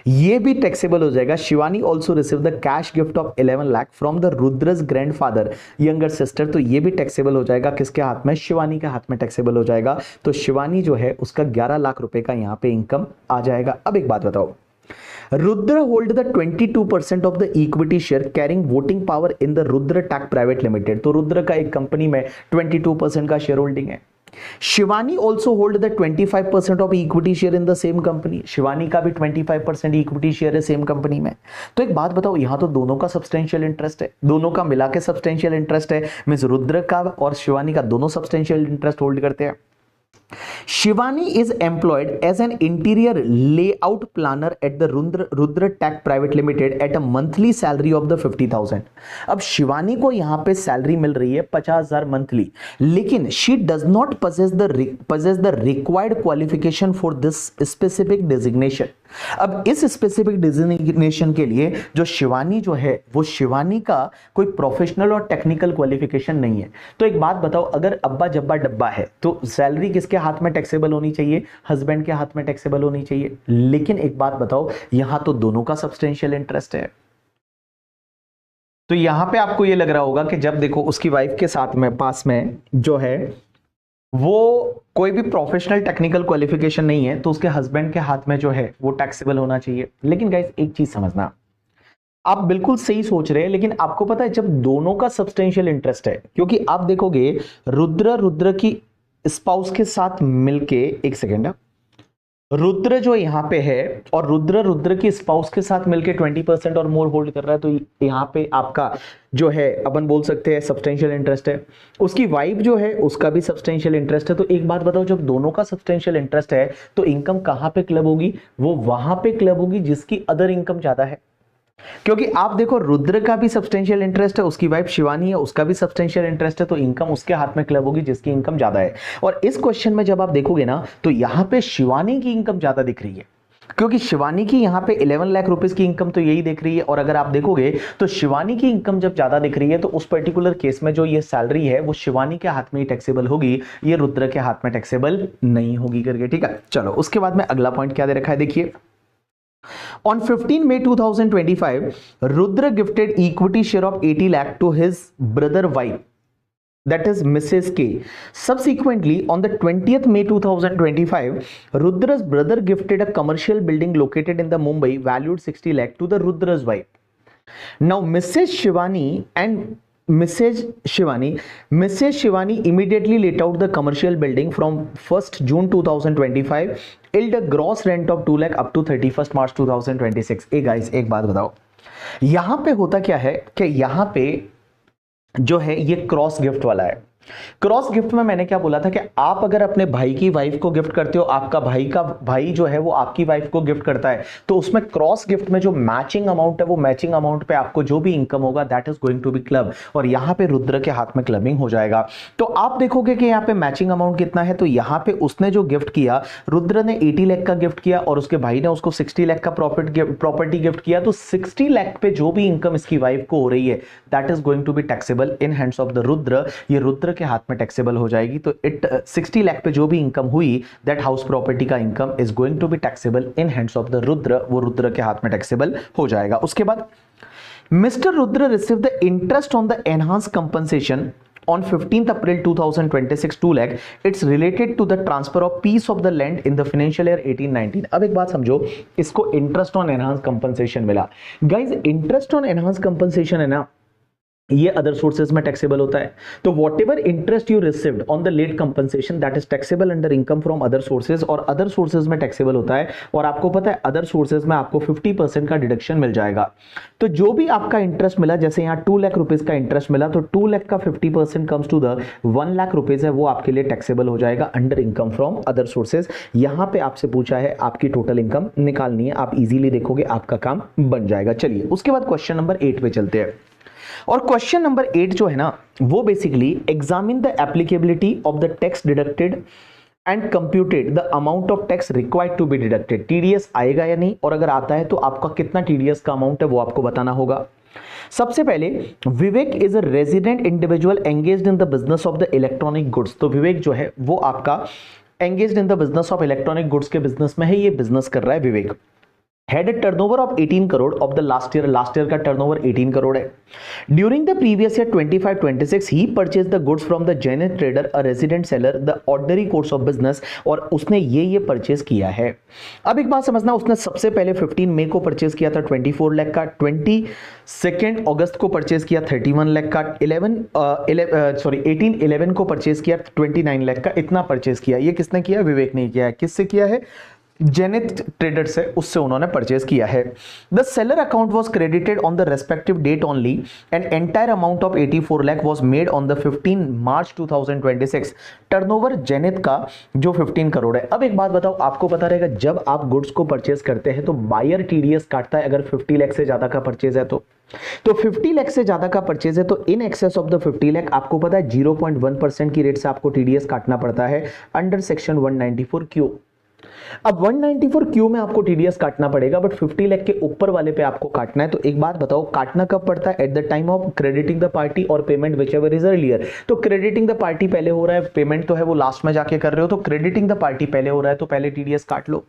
ये भी टैक्सेबल हो जाएगा। Shivani also receive the cash gift of 11 lakh from the Rudras grandfather younger sister, तो ये भी टैक्सेबल हो जाएगा। किसके हाथ में? शिवानी के हाथ में टैक्सेबल हो जाएगा। तो शिवानी जो है उसका 11 लाख रुपए का यहां पे इनकम आ जाएगा। अब एक बात बताओ, Rudra hold the 22% of the equity share carrying voting power in the Rudra Tech Private Limited. तो रुद्र का एक कंपनी में 22% का शेयर होल्डिंग है। Shivani also hold the 25% of equity share in the same company. Shivani का भी 25% इक्विटी शेयर है सेम कंपनी में। तो एक बात बताओ, यहां तो दोनों का सब्सटेंशियल इंटरेस्ट है, दोनों का मिला के सब्सटेंशियल इंटरेस्ट है। मींस रुद्र का और शिवानी का दोनों सब्सटेंशियल इंटरेस्ट होल्ड करते हैं। Shivani is employed as an interior layout planner at the Rudra Tech Private Limited at a monthly salary of the 50,000। अब शिवानी को यहां पे सैलरी मिल रही है 50,000 मंथली, लेकिन she does not possess the required qualification for this specific designation. अब इस स्पेसिफिक डिजिग्नेशन के लिए जो शिवानी जो है वो शिवानी का कोई प्रोफेशनल और टेक्निकल क्वालिफिकेशन नहीं है। तो एक बात बताओ, अगर अब्बा जब्बा डब्बा है तो सैलरी किसके हाथ में टैक्सेबल होनी चाहिए? हस्बैंड के हाथ में टैक्सेबल होनी चाहिए। लेकिन एक बात बताओ, यहां तो दोनों का सब्सटेंशियल इंटरेस्ट है। तो यहां पे आपको ये लग रहा होगा कि जब देखो उसकी वाइफ के साथ में पास में जो है वो कोई भी प्रोफेशनल टेक्निकल क्वालिफिकेशन नहीं है, तो उसके हस्बैंड के हाथ में जो है वो टैक्सेबल होना चाहिए। लेकिन गाइस एक चीज समझना, आप बिल्कुल सही सोच रहे हैं, लेकिन आपको पता है जब दोनों का सब्सटेंशियल इंटरेस्ट है, क्योंकि आप देखोगे रुद्र की स्पाउस के साथ मिलके, एक सेकेंड, रुद्र जो यहां पे है और रुद्र की स्पाउस के साथ मिलके 20% और मोर होल्ड कर रहा है, तो यहां पे आपका जो है अपन बोल सकते हैं सब्सटेंशियल इंटरेस्ट है। उसकी वाइफ जो है उसका भी सब्सटेंशियल इंटरेस्ट है। तो एक बात बताओ, जब दोनों का सब्सटेंशियल इंटरेस्ट है तो इनकम कहां पे क्लब होगी? वो वहां पे क्लब होगी जिसकी अदर इनकम ज्यादा है। क्योंकि आप देखो रुद्र का भी सब्सटेंशियल इंटरेस्ट है, उसकी वाइफ शिवानी है, उसका भी सब्सटेंशियल इंटरेस्ट है, तो इनकम उसके हाथ में क्लब होगी जिसकी इनकम ज्यादा है। और इस क्वेश्चन में जब आप देखोगे ना तो यहां पे शिवानी की इनकम ज्यादा दिख रही है, क्योंकि शिवानी की यहां पे 11 लाख रुपीस की इनकम तो यही दिख रही है। और अगर आप देखोगे तो शिवानी की इनकम जब ज्यादा दिख रही है तो उस पर्टिकुलर केस में जो ये सैलरी है वो शिवानी के हाथ में ही टैक्सेबल होगी, ये रुद्र के हाथ में टैक्सेबल नहीं होगी करके। ठीक है, चलो उसके बाद में अगला पॉइंट क्या दे रखा है, देखिए। On 15 May 2025, Rudra gifted equity share of 80 lakh to his brother wife, that is Mrs. K. Subsequently, on the 20th May 2025, Rudra's brother gifted a commercial building located in the Mumbai valued 60 lakh to the Rudra's wife. Now, Mrs. Shivani immediately let out the commercial building from 1st June 2025 till the gross rent of 2 lakh up to 31st March 2026. A guys एक बात बताओ, यहां पे होता क्या है कि यहां पे जो है ये क्रॉस गिफ्ट वाला है। क्रॉस गिफ्ट में मैंने क्या बोला था कि आप अगर अपने भाई की वाइफ को गिफ्ट करते हो, आपका भाई जो है वो आपकी वाइफ को गिफ्ट करता है, तो उसमें क्रॉस गिफ्ट में जो मैचिंग अमाउंट है वो मैचिंग अमाउंट पे आपको जो भी इनकम होगा that is going to be club. और यहां पे रुद्र के हाथ में क्लबिंग हो जाएगा। तो आप देखोगे कि यहां पे मैचिंग अमाउंट कितना है, तो यहां पे उसने जो गिफ्ट किया, रुद्र ने 80 लाख का गिफ्ट किया और उसके भाई ने उसको 60 लाख का प्रॉपर्टी गिफ्ट किया। तो 60 लाख पे जो भी इनकम इसकी वाइफ को हो रही है that is going to be taxable in hands of the Rudra, ये रुद्र के हाथ में टैक्सेबल हो जाएगी। तो 60 लाख पे जो भी इनकम हुई दैट हाउस प्रॉपर्टी का income is going to be taxable in hands of the Rudra, वो रुद्र के हाथ में टैक्सेबल हो जाएगा। उसके बाद mister Rudra receive the interest on the enhance compensation on 15th April 2026 2 lakh. It's related to the transfer of piece of the land in the financial year 18-19. अब एक बात समझो, इसको इंटरेस्ट ऑन एनहांस कंपनसेशन मिला। Guys interest on enhance compensation है ना, ये अदर सोर्सेज में टैक्सेबल होता है। तो whatever interest you received on the late compensation that is taxable under income from other sources, और अदर सोर्सेज में टैक्सेबल होता है। और आपको पता है अदर सोर्सेज में आपको 50% का डिडक्शन मिल जाएगा। तो जो भी आपका इंटरेस्ट मिला, जैसे यहाँ 2 लाख रुपीज का इंटरेस्ट मिला, तो 2 लाख का 50% comes to the 1 lakh rupees है, वो आपके लिए टैक्सेबल हो जाएगा under income from other sources. यहां पे आपसे पूछा है आपकी टोटल इनकम निकालनी है, आप इजीली देखोगे आपका काम बन जाएगा। चलिए उसके बाद क्वेश्चन नंबर 8 पे चलते हैं। और क्वेश्चन नंबर 8 जो है ना वो basically examine the applicability of the tax deducted and computed the amount of tax required to be deducted. TDS आएगा या नहीं, और अगर आता है तो आपका कितना टीडीएस का अमाउंट है वो आपको बताना होगा। सबसे पहले Vivek is a resident individual engaged in the business of the electronic goods. तो विवेक जो है वो आपका engaged in the business of electronic goods के बिजनेस में है, ये बिजनेस कर रहा है विवेक। had a turnover of 18 crore of the last year का turnover 18 करोड़ है। During the previous year 25-26 he purchased the goods from the genuine trader, a resident seller, the ordinary course of business, और उसने ये परचेज किया है। अब एक बात समझना, उसने सबसे पहले 15 मई को परचेज किया था 24 लाख का, 22 अगस्त को परचेज किया 31 लाख का, 18/11 को परचेज किया 29 लाख का। इतना परचेज किया, ये किसने किया? विवेक ने किया है। किससे किया है? जेनिथ ट्रेडर से, उससे उन्होंने परचेज किया है। The seller account was credited on the respective date only and entire amount of 84 lakh was made on the 15 March 2026। Turnover Zenith का जो 15 करोड़ है। अब एक बात बताओ, आपको पता रहेगा जब आप गुड्स को परचेज करते हैं तो बायर टीडीएस काटता है अगर 50 लाख से ज्यादा का परचेज है तो 50 लाख से ज्यादा का परचेज है तो in excess of the 50 lakh आपको पता है 0.1% की रेट से आपको टीडीएस काटना पड़ता है अंडर सेक्शन 194 क्यू। अब 194 क्यू में आपको टीडीएस काटना पड़ेगा, बट 50 लाख के ऊपर वाले पे आपको काटना है। तो एक बात बताओ, काटना कब पड़ता है? At the time of crediting the party और payment whichever is earlier. तो क्रेडिटिंग द पार्टी पहले हो रहा है, पेमेंट तो है वो लास्ट में जाके कर रहे हो, तो क्रेडिटिंग द पार्टी पहले हो रहा है तो पहले टीडीएस काट लो।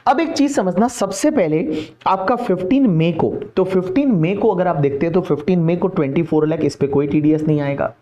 अब एक चीज समझना, सबसे पहले आपका 15 मई को, तो 15 मई को अगर आप देखते हैं तो 15 मई को 24 लाख, इस पे कोई टीडीएस नहीं आएगा।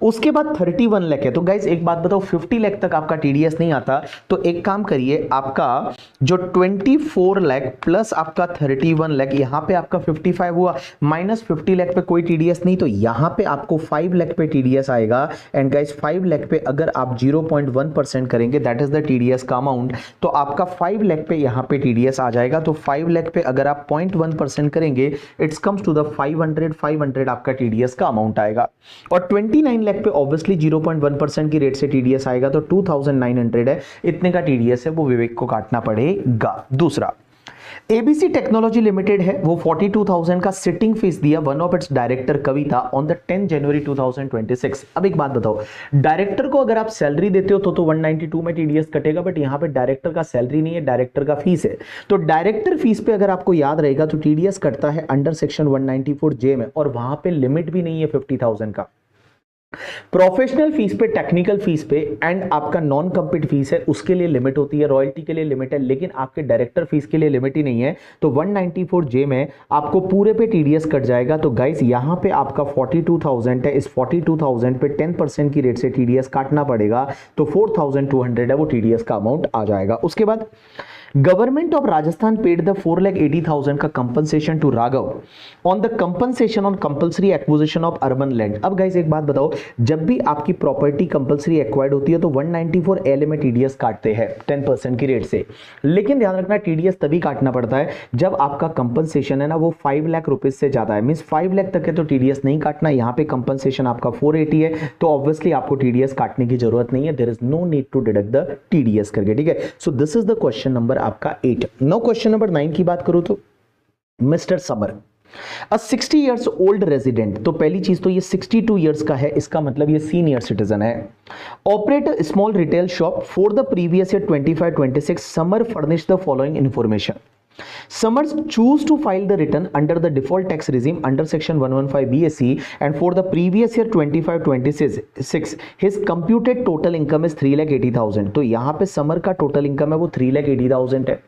उसके बाद 31 लाख है। तो गाइस एक बात बताओ, 50 लाख तक आपका टीडीएस नहीं आता, तो एक काम करिए, आपका जो 24 लाख प्लस आपका 31 लाख, यहां पे आपका 55 हुआ, माइनस 50 लाख पे कोई टीडीएस नहीं, तो यहां पे आपको 5 लाख पे टीडीएस आएगा। एंड गाइस 5 लाख पे अगर आप 0.1% करेंगे, दैट इज द टीडीएस का अमाउंट, तो आपका 5 लाख पे यहां पे टीडीएस आ जाएगा। तो 5 लाख पे अगर आप 0.1% करेंगे, इट्स कम्स टू द 500 आपका टीडीएस का अमाउंट आएगा। और 29 लाख पे ऑब्वियसली 0.1% की रेट से टीडीएस आएगा, तो 2900 है, इतने का टीडीएस है वो विवेक को काटना पड़ेगा। दूसरा, एबीसी टेक्नोलॉजी लिमिटेड है, वो 42,000 का सिटिंग फीस दिया one of its director Kavita on the 10 जनवरी 2026। अब एक बात बताओ, डायरेक्टर को अगर आप सैलरी देते हो तो 192 में टीडीएस कटेगा, बट यहां पे डायरेक्टर का सैलरी नहीं है, डायरेक्टर का फीस है। तो डायरेक्टर फीस पे अगर आपको याद रहेगा तो टीडीएस कटता है अंडर सेक्शन 194J में, और वहां पे लिमिट भी नहीं है 50,000 का। प्रोफेशनल फीस पे, टेक्निकल फीस पे एंड आपका नॉन कंपीट फीस है, उसके लिए लिमिट होती है, रॉयल्टी के लिए लिमिट है, लेकिन आपके डायरेक्टर फीस के लिए लिमिट ही नहीं है। तो 194J में आपको पूरे पे टीडीएस कट जाएगा। तो गाइस यहां पे आपका 42,000 है, इस 42,000 पे 10% की रेट से टीडीएस काटना पड़ेगा, तो 4,200 है वो टीडीएस का अमाउंट आ जाएगा। उसके बाद government of Rajasthan paid the 4,80,000 का compensation to Raghav on the compensation on compulsory acquisition of urban land. अब गाइस एक बात बताओ, जब भी आपकी प्रॉपर्टी कंपल्सरी एक्वायर्ड होती है तो 194 एल में टीडीएस काटते हैं 10% की रेट से, लेकिन ध्यान रखना टीडीएस तभी काटना पड़ता है जब आपका कंपनसेशन है ना वो 5 लाख रुपीज से ज्यादा है, मींस 5 लाख तक है तो टीडीएस नहीं काटना। यहाँ पे कंपनसेशन आपका 480 है, तो ऑब्वियसली आपको टीडीएस काटने की जरूरत नहीं है, there is no need to deduct the TDS करके, ठीक है। So this is the question number आपका 8। नाउ क्वेश्चन नंबर 9 की बात करूं तो मिस्टर समर अ 60 इयर्स ओल्ड रेजिडेंट, तो पहली चीज तो ये 62 इयर्स का है, इसका मतलब ये सीनियर सिटीजन है। Operate a small retail shop for the previous year 25-26 summer furnish the following information. Summers choose to file the return under the default tax regime under section 115 BSE and for the previous year 25-26 his computed total income is 3,80,000। तो यहां पे समर का टोटल इनकम है वो 3,80,000 है।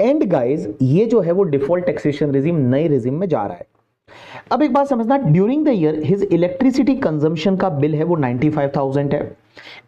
एंड गाइज ये जो है वो डिफॉल्ट टैक्सेशन रिजीम नए रिजीम में जा रहा है। अब एक बात समझना, during the year his electricity consumption का बिल है वो 95,000 है।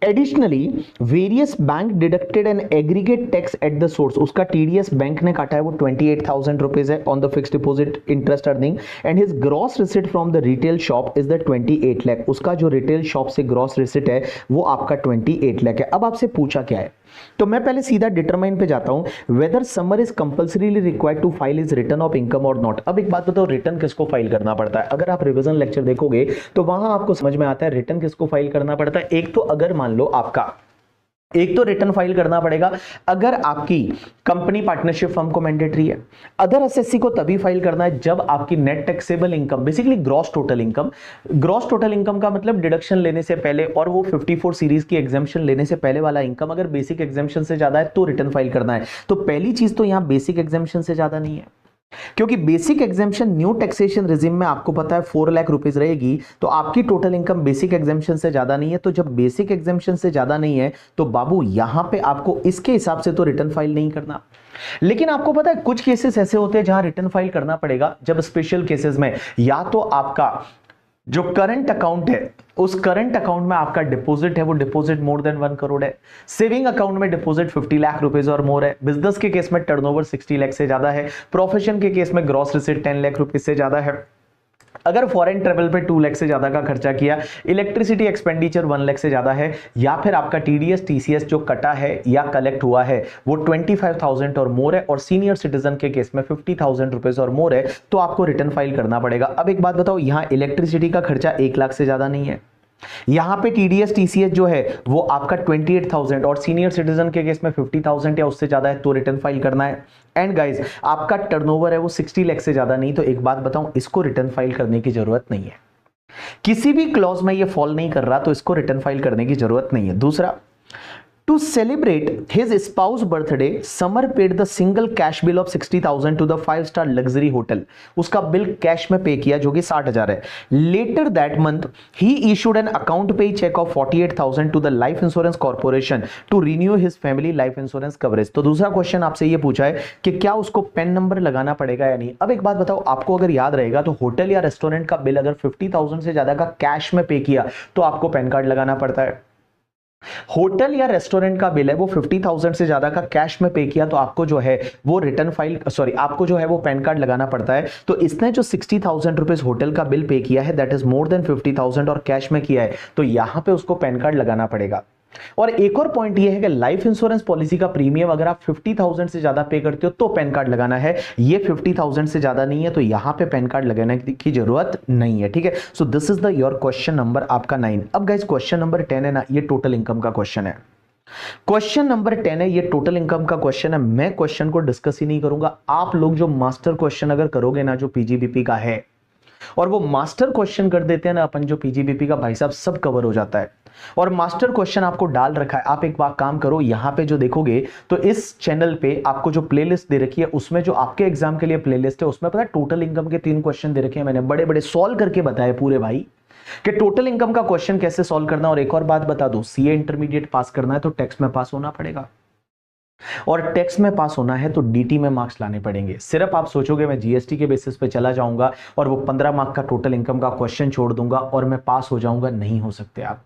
Additionally various bank deducted an aggregate tax at the source, उसका टीडीएस बैंक ने काटा है वो 28,000 रुपीज है on the fixed deposit interest earning and his gross receipt from the retail shop is the 28 lakh. उसका जो रिटेल शॉप से ग्रॉस रिसिट है वो आपका 28 लाख है। अब आपसे पूछा क्या है, तो मैं पहले सीधा डिटरमाइन पे जाता हूं, whether Samar is compulsorily required to file his return of income और नॉट। अब एक बात बताओ, रिटर्न किसको फाइल करना पड़ता है? अगर आप रिवीजन लेक्चर देखोगे तो वहां आपको समझ में आता है रिटर्न किसको फाइल करना पड़ता है। एक तो अगर मान लो आपका एक तो रिटर्न फाइल करना पड़ेगा अगर आपकी कंपनी पार्टनरशिप फर्म को मैंडेटरी है। अदर एसएससी को तभी फाइल करना है जब आपकी net taxable income, basically gross total income, gross total income का मतलब डिडक्शन लेने से पहले और वो 54 सीरीज की एग्जाम्पशन लेने से पहले वाला इनकम अगर बेसिक एग्जाम्पशन से ज्यादा है तो रिटर्न फाइल करना है। तो पहली चीज तो यहां बेसिक एग्जाम्पशन से ज्यादा नहीं है, क्योंकि basic exemption new taxation regime में आपको पता है 4 लाख रुपीज रहेगी, तो आपकी टोटल इनकम बेसिक एग्जाम्पशन से ज्यादा नहीं है। तो जब बेसिक एग्जाम्पशन से ज्यादा नहीं है तो बाबू यहां पे आपको इसके हिसाब से तो रिटर्न फाइल नहीं करना। लेकिन आपको पता है कुछ केसेस ऐसे होते हैं जहां रिटर्न फाइल करना पड़ेगा, जब स्पेशल केसेस में या तो आपका जो करंट अकाउंट है उस करंट अकाउंट में आपका डिपॉजिट है वो डिपॉजिट मोर देन 1 करोड़ है, सेविंग अकाउंट में डिपॉजिट 50 लाख रुपीज और मोर है, बिजनेस के केस में टर्नओवर 60 लाख से ज्यादा है, प्रोफेशन के केस में ग्रॉस रिसीट 10 लाख रुपीज से ज्यादा है, अगर फॉरेन ट्रेवल पे 2 लाख से ज्यादा का खर्चा किया, इलेक्ट्रिसिटी एक्सपेंडिचर 1 लाख से ज्यादा है, या फिर आपका टीडीएस टीसीएस जो कटा है या कलेक्ट हुआ है वो 25,000 और मोर है, और सीनियर सिटीजन के केस में 50,000 रुपीज और मोर है, तो आपको रिटर्न फाइल करना पड़ेगा। अब एक बात बताओ, यहां इलेक्ट्रिसिटी का खर्चा 1 लाख से ज्यादा नहीं है, यहां पे टीडीएस टीसीएस जो है वो आपका 28,000 और सीनियर सिटीजन के केस में 50,000 या उससे ज्यादा है, तो रिटर्न फाइल करना है। एंड गाइस, आपका टर्नओवर है वो 60 लाख से ज्यादा नहीं, तो एक बात बताऊं, इसको रिटर्न फाइल करने की जरूरत नहीं है। किसी भी क्लॉज में ये फॉल नहीं कर रहा, तो इसको रिटर्न फाइल करने की जरूरत नहीं है। दूसरा, to celebrate his spouse birthday, Samar paid the single cash bill of 60,000 to the 5 star luxury hotel. उसका बिल कैश में पे किया जो कि 60,000 है। Later that month he issued an account pay cheque of 48,000 to the life insurance corporation to renew his family life insurance coverage. तो दूसरा क्वेश्चन आपसे ये पूछा है कि क्या उसको पेन नंबर लगाना पड़ेगा या नहीं। अब एक बात बताओ, आपको अगर याद रहेगा तो होटल या रेस्टोरेंट का बिल अगर 50,000 से ज्यादा का कैश में पे किया तो आपको पैन कार्ड लगाना पड़ता है। होटल या रेस्टोरेंट का बिल है वो 50,000 से ज्यादा का कैश में पे किया तो आपको जो है वो रिटर्न फाइल आपको जो है वो पैन कार्ड लगाना पड़ता है। तो इसने जो 60,000 रुपीज होटल का बिल पे किया है दैट इज मोर देन 50,000 और कैश में किया है, तो यहां पे उसको पैन कार्ड लगाना पड़ेगा। और एक और पॉइंट ये है कि लाइफ इंश्योरेंस पॉलिसी का प्रीमियम अगर आप 50,000 से ज्यादा पे करते हो तो पैन कार्ड लगाना है, ये 50,000 से ज्यादा नहीं है, तो यहां पे पैन कार्ड लगाने की जरूरत नहीं है। ठीक है, so this is the your question number आपका 9। अब गाइस क्वेश्चन नंबर 10 है ना, ये टोटल इनकम का क्वेश्चन है। क्वेश्चन नंबर 10 है, ये टोटल इनकम का क्वेश्चन है। मैं क्वेश्चन को डिस्कस ही नहीं करूंगा, आप लोग जो मास्टर क्वेश्चन अगर करोगे ना जो पीजीबीपी का है, और वो मास्टर क्वेश्चन कर देते हैं ना अपन जो पीजीबीपी का, भाई साहब सब कवर हो जाता है। और मास्टर क्वेश्चन आपको डाल रखा है, आप एक बार काम करो, यहां पे जो देखोगे तो इस चैनल पे आपको जो प्लेलिस्ट दे रखी है उसमें जो आपके एग्जाम के लिए प्लेलिस्ट है उसमें पता है टोटल इनकम के 3 क्वेश्चन दे रखे हैं, मैंने बड़े बड़े सॉल्व करके बताए पूरे भाई कि टोटल इनकम का क्वेश्चन कैसे सॉल्व करना। और एक और बात बता दूं, सीए इंटरमीडिएट पास करना है तो टैक्स में पास होना पड़ेगा, और टैक्स में पास होना है तो डीटी में मार्क्स लाने पड़ेंगे। सिर्फ आप सोचोगे मैं जीएसटी के बेसिस पे चला जाऊंगा और वो 15 मार्क का टोटल इनकम का क्वेश्चन छोड़ दूंगा और मैं पास हो जाऊंगा, नहीं हो सकते आप।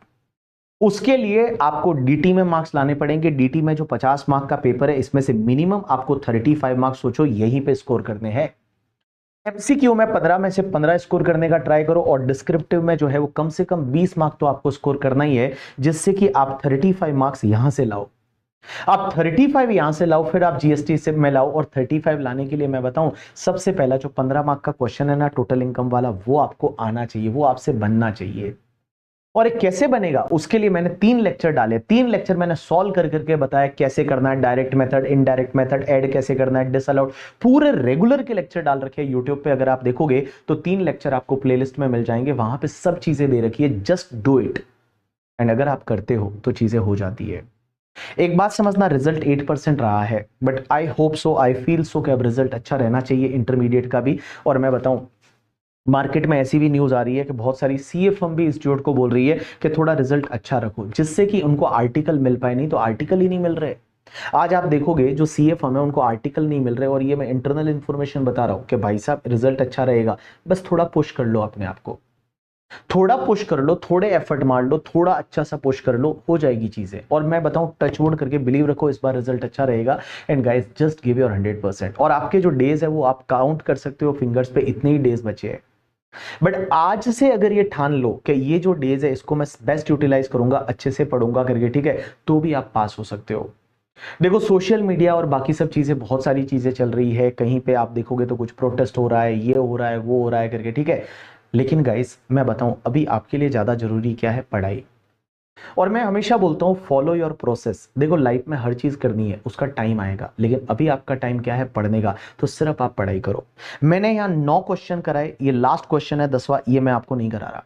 उसके लिए आपको डीटी में मार्क्स लाने पड़ेंगे। डीटी में जो 50 मार्क का पेपर है इसमें से मिनिमम आपको 35 मार्क्स सोचो यहीं पे स्कोर करने हैं। एमसीक्यू में 15 में से 15 स्कोर करने का ट्राई करो, और डिस्क्रिप्टिव में जो है वो कम से कम 20 मार्क तो आपको स्कोर करना ही है, जिससे कि आप 35 मार्क्स यहां से लाओ। आप 35 यहां से लाओ, फिर आप जीएसटी से में लाओ, और 35 लाने के लिए मैं बताऊं सबसे पहला जो 15 मार्क का क्वेश्चन है ना टोटल इनकम वाला, वो आपको आना चाहिए, वो आपसे बनना चाहिए। और ये कैसे बनेगा उसके लिए मैंने 3 लेक्चर डाले, 3 लेक्चर मैंने सॉल्व कर करके बताया कैसे करना है, direct method, indirect method, add कैसे करना है, डिसअलाउड, पूरे रेगुलर के लेक्चर डाल रखे हैं यूट्यूब पे। अगर आप देखोगे तो 3 लेक्चर आपको प्लेलिस्ट में मिल जाएंगे, वहां पे सब चीजें दे रखी है, जस्ट डू इट। एंड अगर आप करते हो तो चीजें हो जाती है। एक बात समझना, रिजल्ट 8% रहा है, but I hope so, I feel so कि अब रिजल्ट अच्छा रहना चाहिए इंटरमीडिएट का भी। और मैं बताऊं मार्केट में ऐसी भी न्यूज आ रही है कि बहुत सारी सीए फर्म भी इंस्टीट्यूट को बोल रही है कि थोड़ा रिजल्ट अच्छा रखो, जिससे कि उनको आर्टिकल मिल पाए, नहीं तो आर्टिकल ही नहीं मिल रहे। आज आप देखोगे जो सीए फर्म है उनको आर्टिकल नहीं मिल रहे, और ये मैं इंटरनल इंफॉर्मेशन बता रहा हूं कि भाई साहब रिजल्ट अच्छा रहेगा, बस थोड़ा पुश कर लो अपने आप को, थोड़ा पुश कर लो, थोड़े एफर्ट मार लो, थोड़ा अच्छा सा पुश कर लो, हो जाएगी चीजें। और मैं बताऊं टच वुड करके बिलीव रखो इस बार रिजल्ट अच्छा रहेगा। And guys just give your 100%। और आपके जो डेज है वो आप काउंट कर सकते हो फिंगर्स पे, इतने ही डेज बचे हैं। बट आज से अगर ये ठान लो कि ये जो डेज है इसको मैं बेस्ट यूटिलाइज करूंगा, अच्छे से पढ़ूंगा करके, ठीक है, तो भी आप पास हो सकते हो। देखो सोशल मीडिया और बाकी सब चीजें, बहुत सारी चीजें चल रही है, कहीं पे आप देखोगे तो कुछ प्रोटेस्ट हो रहा है, ये हो रहा है, वो हो रहा है करके, ठीक है। लेकिन गाइस मैं बताऊं अभी आपके लिए ज्यादा जरूरी क्या है, पढ़ाई। और मैं हमेशा बोलता हूं फॉलो योर प्रोसेस। देखो लाइफ में हर चीज करनी है, उसका टाइम आएगा, लेकिन अभी आपका टाइम क्या है, पढ़ने का, तो सिर्फ आप पढ़ाई करो। मैंने यहां 9 क्वेश्चन कराए, ये लास्ट क्वेश्चन है 10वां, ये मैं आपको नहीं करा रहा,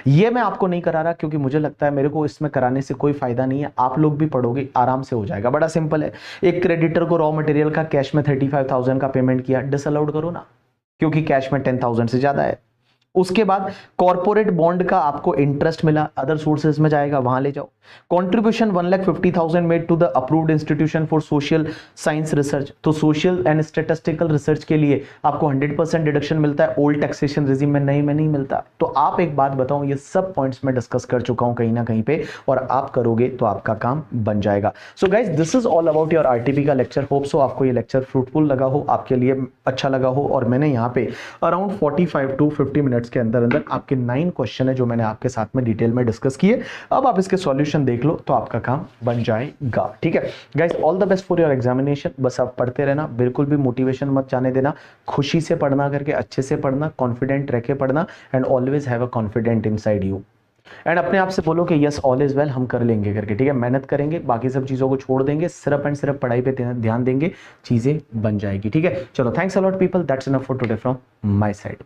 ये मैं आपको नहीं करा रहा क्योंकि मुझे लगता है मेरे को इसमें कराने से कोई फायदा नहीं है। आप लोग भी पढ़ोगे आराम से हो जाएगा, बड़ा सिंपल है। एक क्रेडिटर को रॉ मटेरियल का कैश में 35,000 का पेमेंट किया, डिसअलाउड करो ना, क्योंकि कैश में 10,000 से ज्यादा है। उसके बाद कॉर्पोरेट बॉन्ड का आपको इंटरेस्ट मिला, अदर सोर्सेज में जाएगा, वहां ले जाओ। Contribution 1,50,000 made to the approved institution for social science research, तो सोशल एंड स्टैटिस्टिकल रिसर्च के लिए आपको 100% डिडक्शन मिलता है, ओल्ड टैक्सेशन रेजिम में नहीं मिलता। तो आप एक बात बताऊं, ये सब पॉइंट्स मैं डिस्कस कर चुका हूं कहीं ना कहीं पे, और आप करोगे तो आपका काम बन जाएगा। So guys this is all about your RTP का लेक्चर। होप सो आपको ये लेक्चर फ्रूटफुल लगा हो, आपके लिए अच्छा लगा हो, और मैंने यहाँ पे अराउंड 45 to 50 मिनट मिनट्स के अंदर अंदर आपके 9 क्वेश्चन है जो मैंने आपके साथ में डिटेल में डिस्कस किए। अब आप इसके सॉल्यूशन देख लो तो आपका काम बन जाएगा। ठीक है guys, all the best for your examination. बस आप पढ़ते रहना, बिल्कुल भी मोटिवेशन मत जाने देना, खुशी से पढ़ना करके, अच्छे से पढ़ना, कॉन्फिडेंट रह के पढ़ना and always have a confident inside you and अपने आप से बोलो कि यस ऑल इज वेल, हम कर लेंगे करके। ठीक है, मेहनत करेंगे, बाकी सब चीज़ों को छोड़ देंगे, सिर्फ एंड सिर्फ पढ़ाई पे ध्यान देंगे, चीज़ें बन जाएगी। ठीक है, चलो thanks a lot people, that's enough for today from my side.